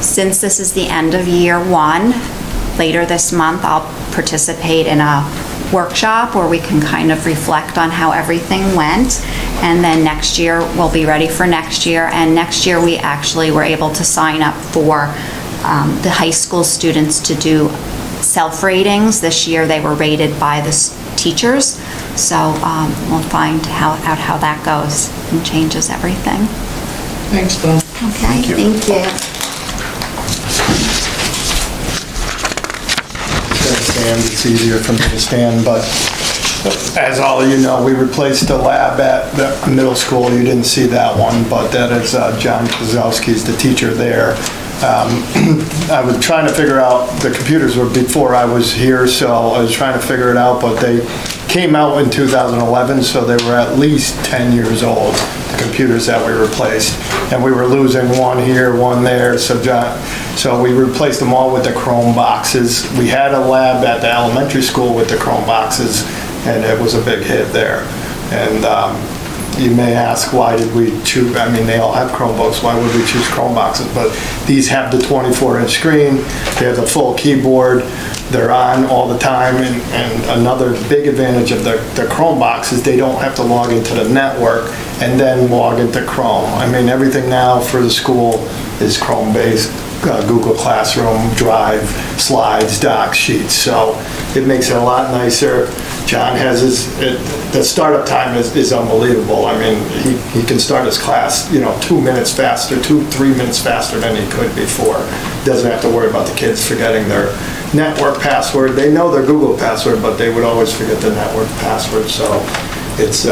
Since this is the end of year 1, later this month I'll participate in a workshop where we can kind of reflect on how everything went. And then next year, we'll be ready for next year. And next year, we actually were able to sign up for the high school students to do self-ratings. This year, they were rated by the teachers. So we'll find out how that goes and changes everything. Thanks, Bill. Okay, thank you. Stand, it's easier for me to stand, but as all of you know, we replaced the lab at the middle school. You didn't see that one, but that is John Kozowski's the teacher there. I was trying to figure out, the computers were before I was here, so I was trying to figure it out, but they came out in 2011, so they were at least 10 years old, the computers that we replaced. And we were losing one here, one there, so we replaced them all with the Chrome boxes. We had a lab at the elementary school with the Chrome boxes, and it was a big hit there. And you may ask, why did we choose, I mean, they all have Chromebooks, why would we choose Chrome boxes? But these have the 24-inch screen, they have the full keyboard, they're on all the time, and another big advantage of the Chrome box is they don't have to log into the network and then log into Chrome. I mean, everything now for the school is Chrome-based, Google Classroom, Drive, Slides, Docs, Sheets, so it makes it a lot nicer. John has the startup time is unbelievable. I mean, he can start his class, 2 minutes faster, 2-3 minutes faster than he could before. Doesn't have to worry about the kids forgetting their network password. They know their Google password, but they would always forget the network password, so it's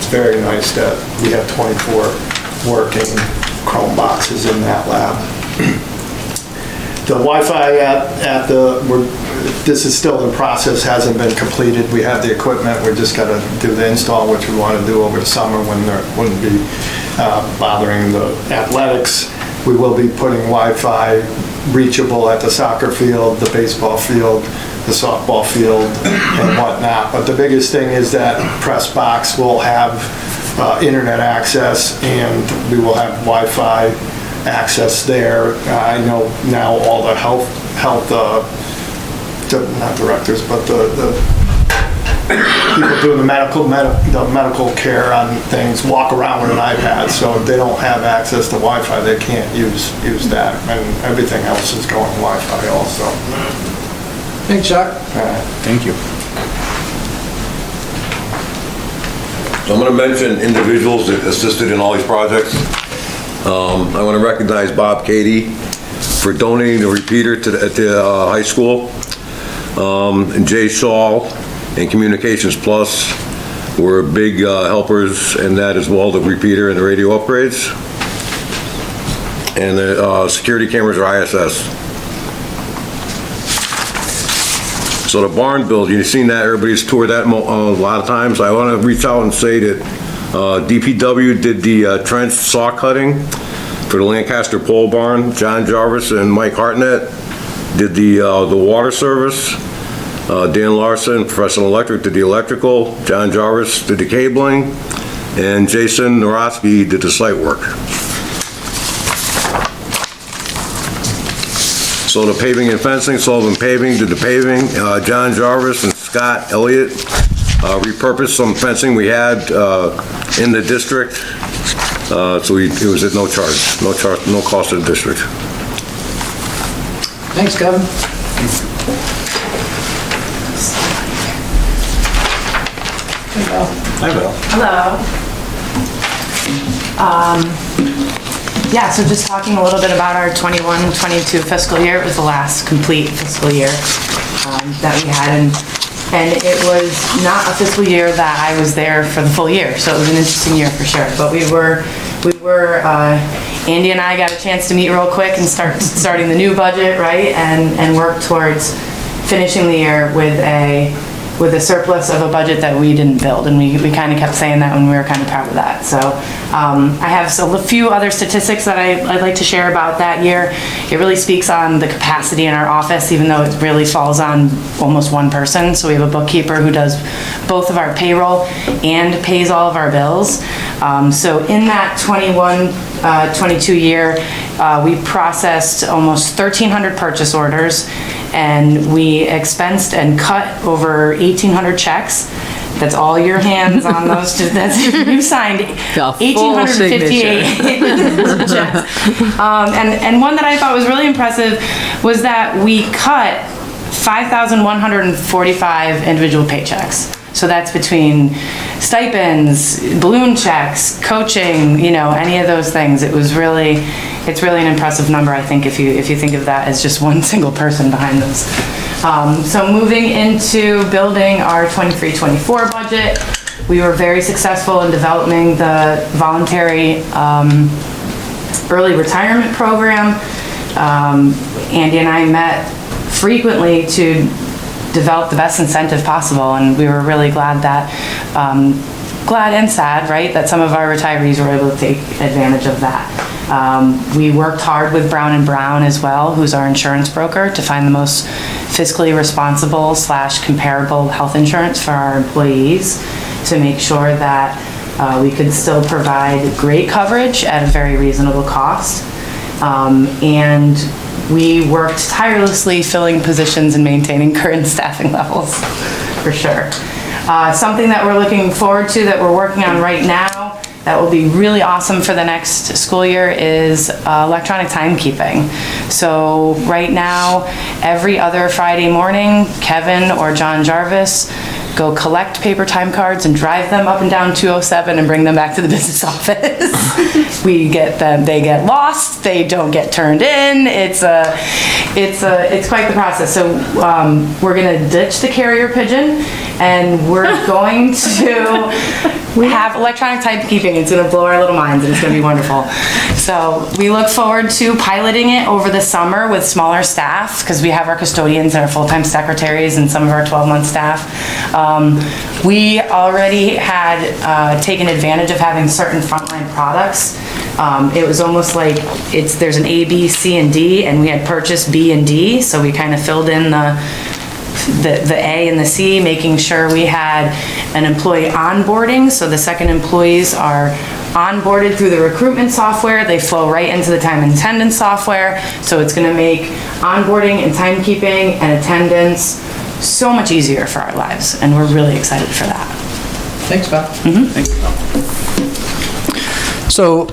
very nice that we have 24 working Chrome boxes in that lab. The Wi-Fi this is still in process, hasn't been completed. We have the equipment, we just got to do the install, which we want to do over the summer when there wouldn't be bothering the athletics. We will be putting Wi-Fi reachable at the soccer field, the baseball field, the softball field, and whatnot. But the biggest thing is that press box will have internet access, and we will have Wi-Fi access there. I know now all the health not directors, but the people doing the medical care on things walk around with an iPad, so if they don't have access to Wi-Fi, they can't use that, and everything else is going Wi-Fi also. Thanks, Chuck. Thank you. So I'm going to mention individuals that assisted in all these projects. I want to recognize Bob Cady for donating the repeater at the high school. And Jay Shaw and Communications Plus were big helpers in that as well, the repeater and the radio upgrades. And the security cameras are ISS. So the barn build, you've seen that, everybody's toured that a lot of times. I want to reach out and say that DPW did the trench saw cutting for the Lancaster pole barn. John Jarvis and Mike Hartnett did the water service. Dan Larson, Professional Electric, did the electrical. John Jarvis did the cabling. And Jason Narosky did the site work. So the paving and fencing, Sullivan Paving did the paving. John Jarvis and Scott Elliott repurposed some fencing we had in the district. So it was at no cost to the district. Thanks, Kevin. Hi, Bill. Hello. Yeah, so just talking a little bit about our 21-22 fiscal year. It was the last complete fiscal year that we had, and it was not a fiscal year that I was there for the full year, so it was an interesting year for sure. But we were Andy and I got a chance to meet real quick and starting the new budget, right, and work towards finishing the year with a surplus of a budget that we didn't build, and we kind of kept saying that when we were kind of proud of that. So I have a few other statistics that I'd like to share about that year. It really speaks on the capacity in our office, even though it really falls on almost one person. So we have a bookkeeper who does both of our payroll and pays all of our bills. So in that 21-22 year, we processed almost 1,300 purchase orders and we expensed and cut over 1,800 checks. That's all your hands on those. You signed 1,858 checks. And one that I thought was really impressive was that we cut 5,145 individual paychecks. So that's between stipends, balloon checks, coaching, any of those things. It's really an impressive number, I think, if you think of that as just one single person behind those. So moving into building our 23-24 budget, we were very successful in developing the voluntary early retirement program. Andy and I met frequently to develop the best incentive possible, and we were really glad and sad, right, that some of our retirees were able to take advantage of that. We worked hard with Brown & Brown as well, who's our insurance broker, to find the most fiscally responsible / comparable health insurance for our employees, to make sure that we could still provide great coverage at a very reasonable cost. And we worked tirelessly filling positions and maintaining current staffing levels, for sure. Something that we're looking forward to, that we're working on right now, that will be really awesome for the next school year, is electronic timekeeping. So right now, every other Friday morning, Kevin or John Jarvis go collect paper time cards and drive them up and down 207 and bring them back to the business office. We get them, they get lost, they don't get turned in. It's quite the process. So we're gonna ditch the carrier pigeon, and we're going to have electronic timekeeping. It's gonna blow our little minds, and it's gonna be wonderful. So we look forward to piloting it over the summer with smaller staff, because we have our custodians and our full-time secretaries and some of our 12-month staff. We already had taken advantage of having certain frontline products. It was almost like there's an A, B, C, and D, and we had purchased B and D, so we kind of filled in the A and the C, making sure we had an employee onboarding, so the second employees are onboarded through the recruitment software. They flow right into the time and attendance software, so it's going to make onboarding and timekeeping and attendance so much easier for our lives, and we're really excited for that. Thanks, Beth. Thanks. So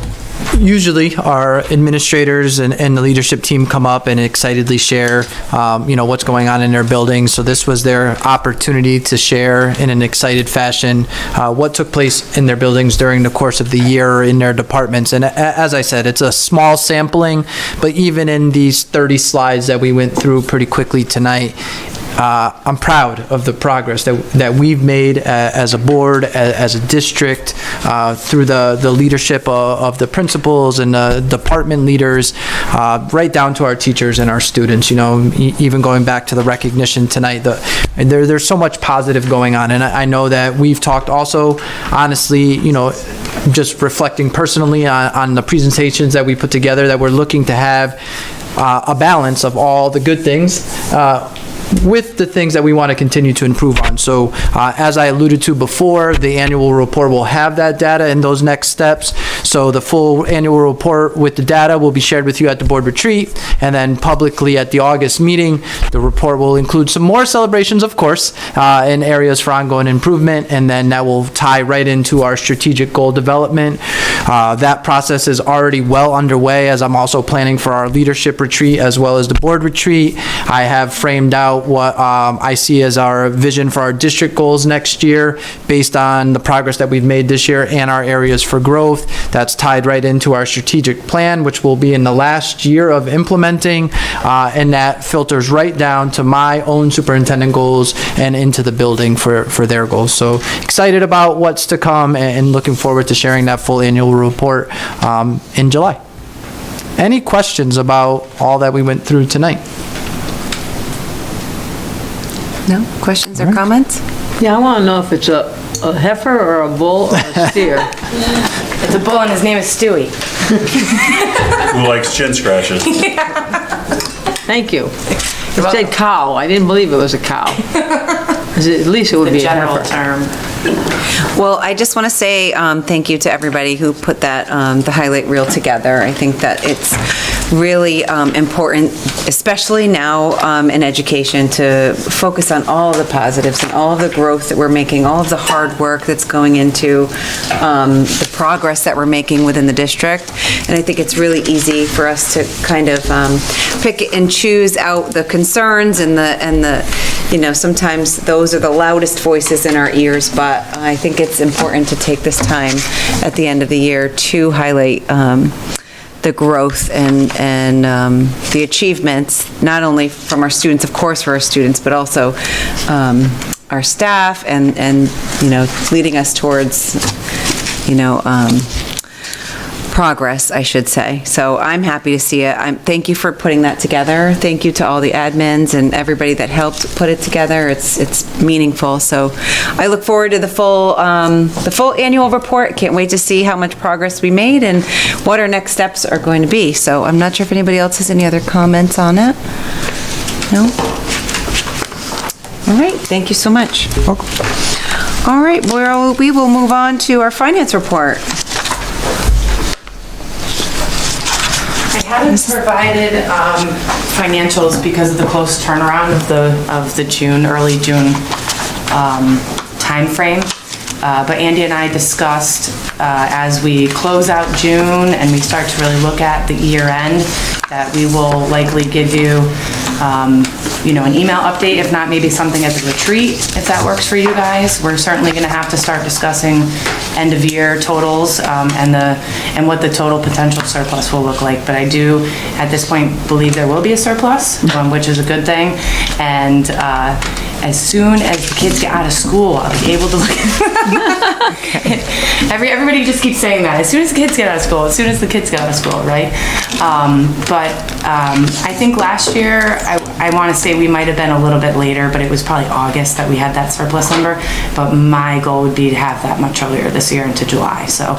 usually our administrators and the leadership team come up and excitedly share, what's going on in their building. So this was their opportunity to share in an excited fashion what took place in their buildings during the course of the year in their departments. And as I said, it's a small sampling, but even in these 30 slides that we went through pretty quickly tonight, I'm proud of the progress that we've made as a board, as a district, through the leadership of the principals and the department leaders, right down to our teachers and our students. Even going back to the recognition tonight, there's so much positive going on, and I know that we've talked also, honestly, just reflecting personally on the presentations that we put together, that we're looking to have a balance of all the good things with the things that we want to continue to improve on. So as I alluded to before, the annual report will have that data in those next steps. So the full annual report with the data will be shared with you at the board retreat, and then publicly at the August meeting. The report will include some more celebrations, of course, in areas for ongoing improvement, and then that will tie right into our strategic goal development. That process is already well underway, as I'm also planning for our leadership retreat as well as the board retreat. I have framed out what I see as our vision for our district goals next year, based on the progress that we've made this year and our areas for growth. That's tied right into our strategic plan, which will be in the last year of implementing, and that filters right down to my own superintendent goals and into the building for their goals. So excited about what's to come, and looking forward to sharing that full annual report in July. Any questions about all that we went through tonight? No? Questions or comments? Yeah, I want to know if it's a heifer or a bull or a steer. It's a bull, and his name is Stewie. Who likes chin scratches? Thank you. It said cow. I didn't believe it was a cow. At least it would be a heifer. Term. Well, I just want to say thank you to everybody who put that, the highlight reel together. I think that it's really important, especially now in education, to focus on all of the positives and all of the growth that we're making, all of the hard work that's going into the progress that we're making within the district. And I think it's really easy for us to kind of pick and choose out the concerns and the, you know, sometimes those are the loudest voices in our ears, but I think it's important to take this time at the end of the year to highlight the growth and the achievements, not only from our students, of course, for our students, but also our staff and you know, leading us towards, you know, progress, I should say. So I'm happy to see it. Thank you for putting that together. Thank you to all the admins and everybody that helped put it together. It's meaningful. So I look forward to the full annual report. Can't wait to see how much progress we made and what our next steps are going to be. So I'm not sure if anybody else has any other comments on it. No? All right, thank you so much. All right, we will move on to our finance report. I haven't provided financials because of the close turnaround of the early June timeframe. But Andy and I discussed as we close out June and we start to really look at the year end, that we will likely give you, you know, an email update, if not maybe something at the retreat, if that works for you guys. We're certainly going to have to start discussing end of year totals and what the total potential surplus will look like. But I do, at this point, believe there will be a surplus, which is a good thing. And as soon as the kids get out of school, I'll be able to look at everybody just keeps saying that. As soon as the kids get out of school, as soon as the kids get out of school, right? But I think last year, I want to say we might have been a little bit later, but it was probably August that we had that surplus number. But my goal would be to have that much earlier this year into July. So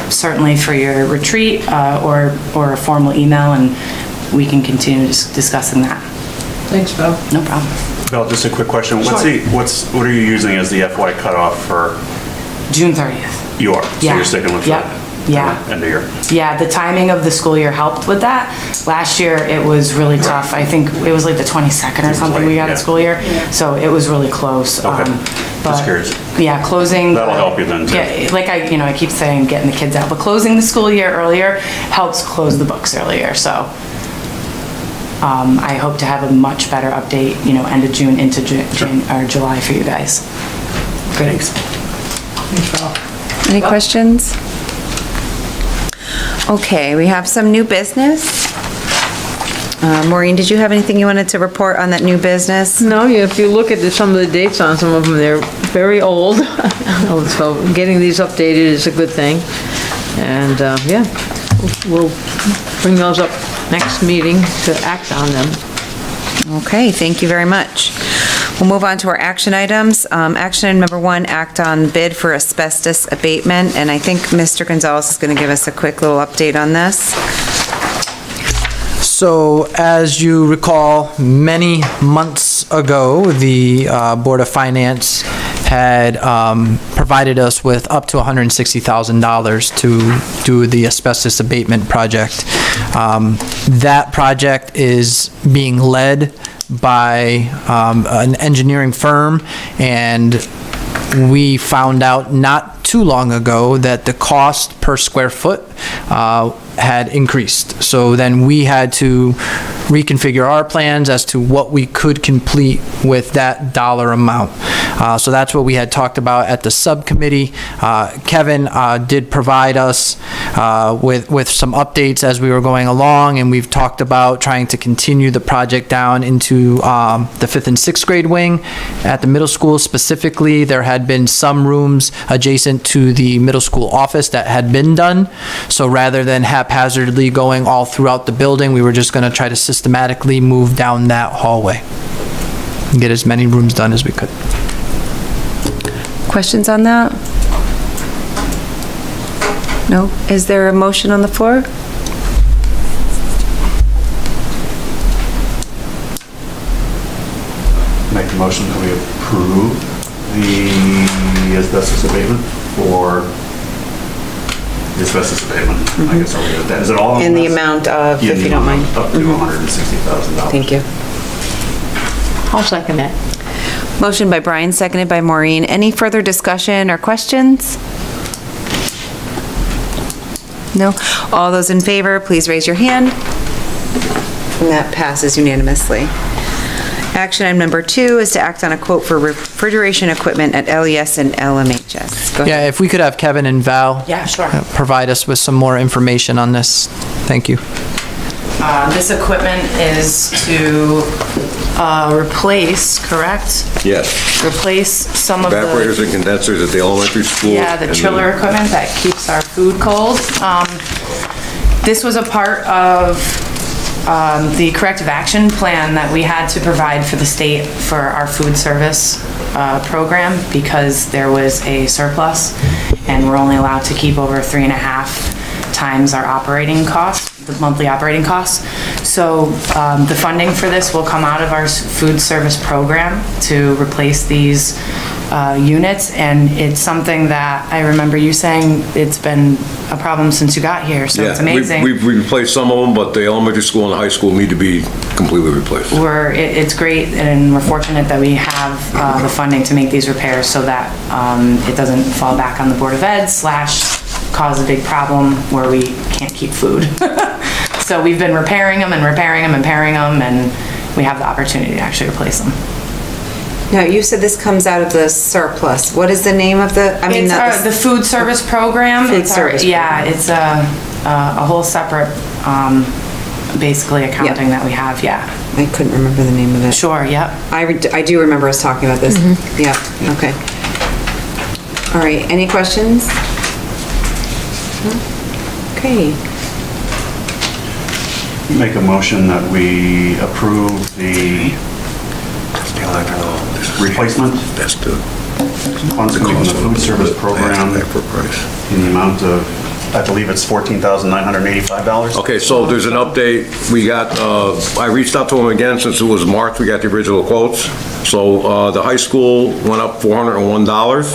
certainly for your retreat or a formal email, and we can continue discussing that. Thanks, Bill. No problem. Bill, just a quick question. Sure. What are you using as the FY cutoff for? June 30th. You are? So Yeah. you're sticking with Yep. that? Yeah. End of year? Yeah, the timing of the school year helped with that. Last year, it was really tough. I think it was like the 22nd or something we got at school year. So it was really close. Okay. Just curious. Yeah, closing. That'll help you then, too. Yeah, like I keep saying, getting the kids out, but closing the school year earlier helps close the books earlier, so. I hope to have a much better update, you know, end of June into July for you guys. Great. Any questions? Okay, we have some new business. Maureen, did you have anything you wanted to report on that new business? No, if you look at some of the dates on some of them, they're very old. So getting these updated is a good thing. And, yeah, we'll bring those up next meeting to act on them. Okay, thank you very much. We'll move on to our action items. Action item number 1, act on bid for asbestos abatement, and I think Mr. Gonzalez is going to give us a quick little update on this. So, as you recall, many months ago, the Board of Finance had provided us with up to $160,000 to do the asbestos abatement project. That project is being led by an engineering firm, and we found out not too long ago that the cost per square foot had increased. So then we had to reconfigure our plans as to what we could complete with that dollar amount. So that's what we had talked about at the subcommittee. Kevin did provide us with some updates as we were going along, and we've talked about trying to continue the project down into the 5th and 6th grade wing. At the middle school specifically, there had been some rooms adjacent to the middle school office that had been done. So rather than haphazardly going all throughout the building, we were just going to try to systematically move down that hallway and get as many rooms done as we could. Questions on that? No? Is there a motion on the floor? Make a motion that we approve the asbestos abatement for the asbestos abatement. I guess I'll leave it at that. Is it all? In the amount of, Yeah, if you the don't mind. amount Up to $160,000. Thank you. I'll second that. Motion by Brian, seconded by Maureen. Any further discussion or questions? No? All those in favor, please raise your hand. And that passes unanimously. Action item number 2 is to act on a quote for refrigeration equipment at LES and LMHS. Go ahead. Yeah, if we could have Kevin and Val Yeah, sure. provide us with some more information on this. Thank you. This equipment is to replace, correct? Yes. Replace some of the... Evaporators and condensers at the elementary school. Yeah, the and chiller equipment that keeps our food cold. This was a part of the corrective action plan that we had to provide for the state for our food service program because there was a surplus and we're only allowed to keep over 3.5 times our operating costs, the monthly operating costs. So the funding for this will come out of our food service program to replace these units, and it's something that I remember you saying it's been a problem since you got here, so it's amazing. We've replaced some of them, but the elementary school and the high school need to be completely replaced. It's great, and we're fortunate that we have the funding to make these repairs so that it doesn't fall back on the Board of Ed / cause a big problem where we can't keep food. So we've been repairing them and repairing them and repairing them, and we have the opportunity to actually replace them. Now, you said this comes out of the surplus. What is the name of the, I mean, It's the food service program. Food service Yeah, it's a whole separate, basically accounting that we have, yeah. I couldn't remember the name of it. Sure, yep. I do remember us talking about this. Yeah, okay. All right, any questions? Okay. Make a motion that we approve the replacement That's the funds coming from the food service program in the amount of, I believe it's $14,985. Okay, so there's an update. We got, I reached out to them again since it was March. We got the original quotes. So the high school went up $401.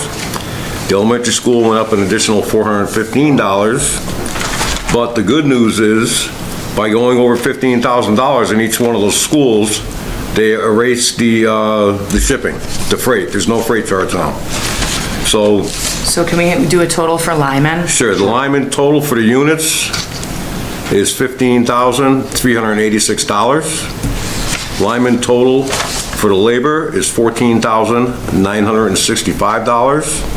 The elementary school went up an additional $415. But the good news is, by going over $15,000 in each one of those schools, they erased the shipping, the freight. There's no freight charge now. So can we do a total for Lyman? Sure, the Lyman total for the units is $15,386. Lyman total for the labor is $14,965.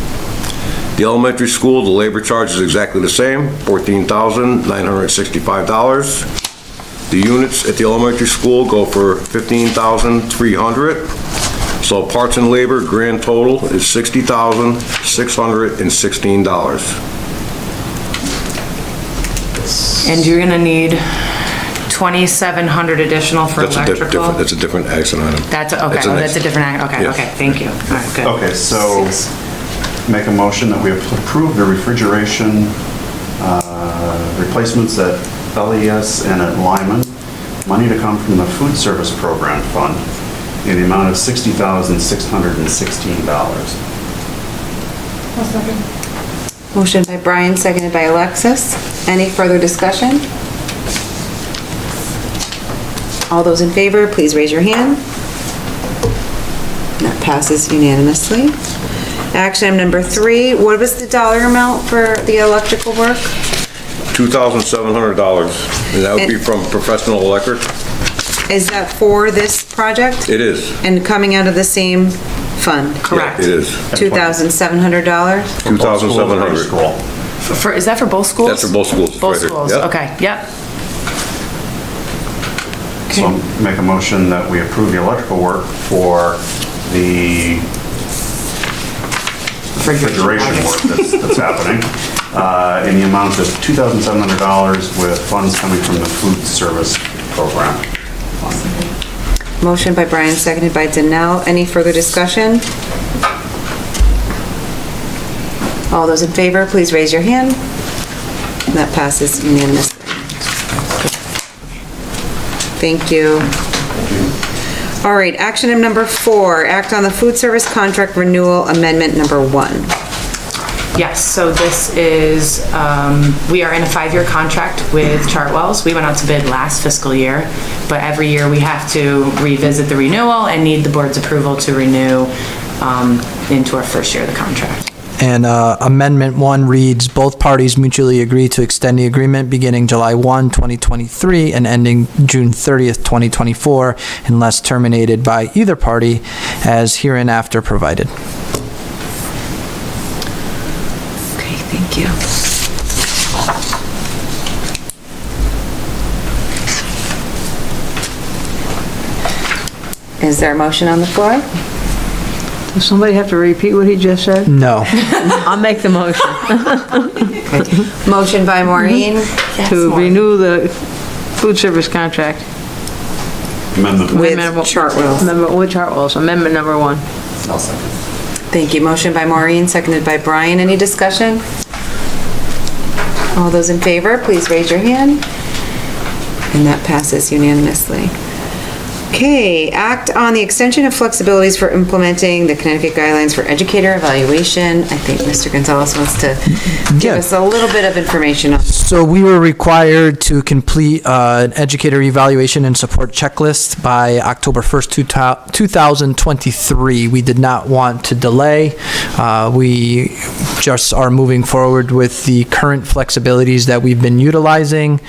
The elementary school, the labor charge is exactly the same, $14,965. The units at the elementary school go for $15,300. So parts and labor, grand total is $60,616. And you're gonna need 2,700 additional for electrical? That's a different action item. That's a different, okay, Yes. okay, thank you. All right, good. Okay, so make a motion that we approve the refrigeration replacements at LES and at Lyman. Money to come from the food service program fund in the amount of $60,616. Motion by Brian, seconded by Alexis. Any further discussion? All those in favor, please raise your hand. That passes unanimously. Action item number 3, what was the dollar amount for the electrical work? $2,700, and that would be from Professional Electric. Is that for this project? It is. And coming out of the same fund? Correct. It is. $2,700? $2,700. Is that for both schools? That's for both schools. Both right here. schools, Yep. okay, yep. So make a motion that we approve the electrical work for the refrigeration work that's happening in the amount of $2,700 with funds coming from the food service program. Motion by Brian, seconded by Danell. Any further discussion? All those in favor, please raise your hand. And that passes unanimously. Thank you. All right, action item number 4, act on the food service contract renewal amendment number 1. Yes, so this is, we are in a 5-year contract with Chartwells. We went out to bid last fiscal year, but every year we have to revisit the renewal and need the board's approval to renew into our first year of the contract. And Amendment 1 reads, both parties mutually agree to extend the agreement beginning July 1, 2023 and ending June 30th, 2024, unless terminated by either party as hereinafter provided. Okay, thank you. Is there a motion on the floor? Does somebody have to repeat what he just said? No. I'll make the motion. Motion by Maureen. To renew the food service contract. Amendment. With Chartwells. With Chartwells, amendment number 1. I'll second. Thank you. Motion by Maureen, seconded by Brian. Any discussion? All those in favor, please raise your hand. And that passes unanimously. Okay, act on the extension of flexibilities for implementing the Connecticut guidelines for educator evaluation. I think Mr. Gonzalez wants to give us a little bit of information on this. So we were required to complete an educator evaluation and support checklist by October 1st, 2023. We did not want to delay. We just are moving forward with the current flexibilities that we've been utilizing.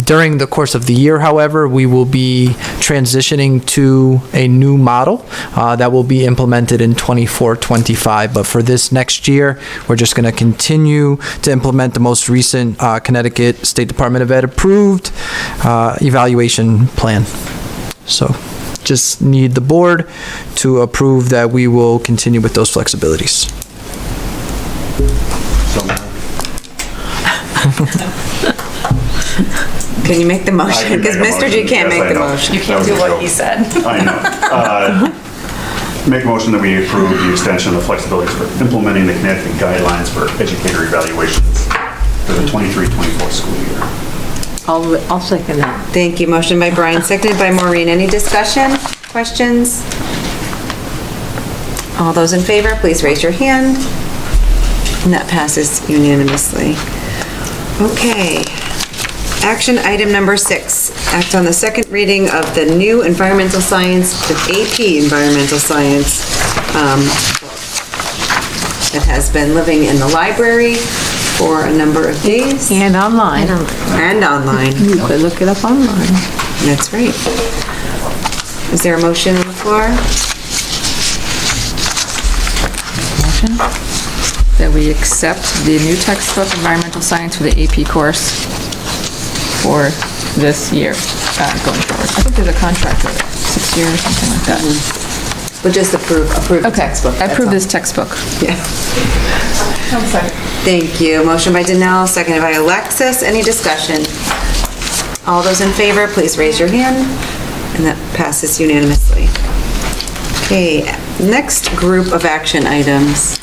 During the course of the year, however, we will be transitioning to a new model that will be implemented in 24-25. But for this next year, we're just going to continue to implement the most recent Connecticut State Department of Ed approved evaluation plan. So just need the board to approve that we will continue with those flexibilities. Can you make the motion? Because Mr. G can't make the motion. You can't do what he said. I know. Make a motion that we approve the extension of the flexibilities for implementing the Connecticut guidelines for educator evaluations for the 23-24 school year. I'll second that. Thank you. Motion by Brian, seconded by Maureen. Any discussion, questions? All those in favor, please raise your hand. And that passes unanimously. Okay. Action item number 6, act on the second reading of the new environmental science, the AP Environmental Science that has been living in the library for a number of days. And online. And online. You could look it up online. That's right. Is there a motion on the floor? Motion that we accept the new textbook, Environmental Science, for the AP course for this year, going forward. I think there's a contract of 6 years or something like that. But just approve the textbook. I approve this textbook. Yeah. I'm sorry. Thank you. Motion by Danelle, seconded by Alexis. Any discussion? All those in favor, please raise your hand. And that passes unanimously. Okay, next group of action items.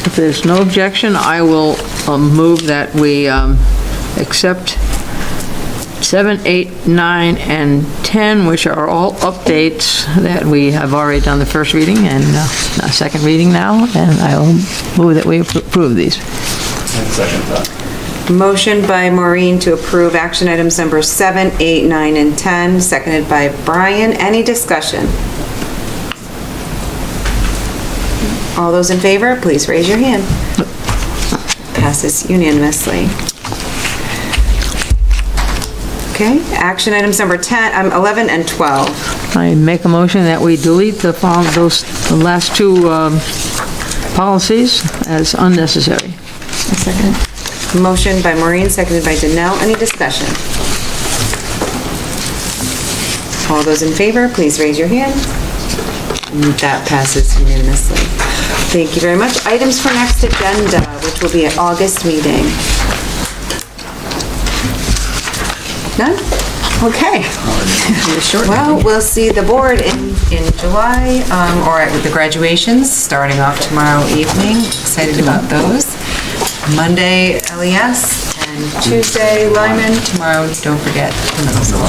If there's no objection, I will move that we accept 7, 8, 9, and 10, which are all updates that we have already done the first reading and second reading now, and I will move that we approve these. Second that. Motion by Maureen to approve action items number 7, 8, 9, and 10, seconded by Brian. Any discussion? All those in favor, please raise your hand. Passes unanimously. Okay, action items number 11 and 12. I make a motion that we delete the last two policies as unnecessary. Second. Motion by Maureen, seconded by Danelle. Any discussion? All those in favor, please raise your hand. And that passes unanimously. Thank you very much. Items for next agenda, which will be an August meeting. None? Okay. Well, we'll see the board in July, or with the graduations, starting off tomorrow evening. Excited about those. Monday, LES, and Tuesday, Lyman. Tomorrow, don't forget, the middle school.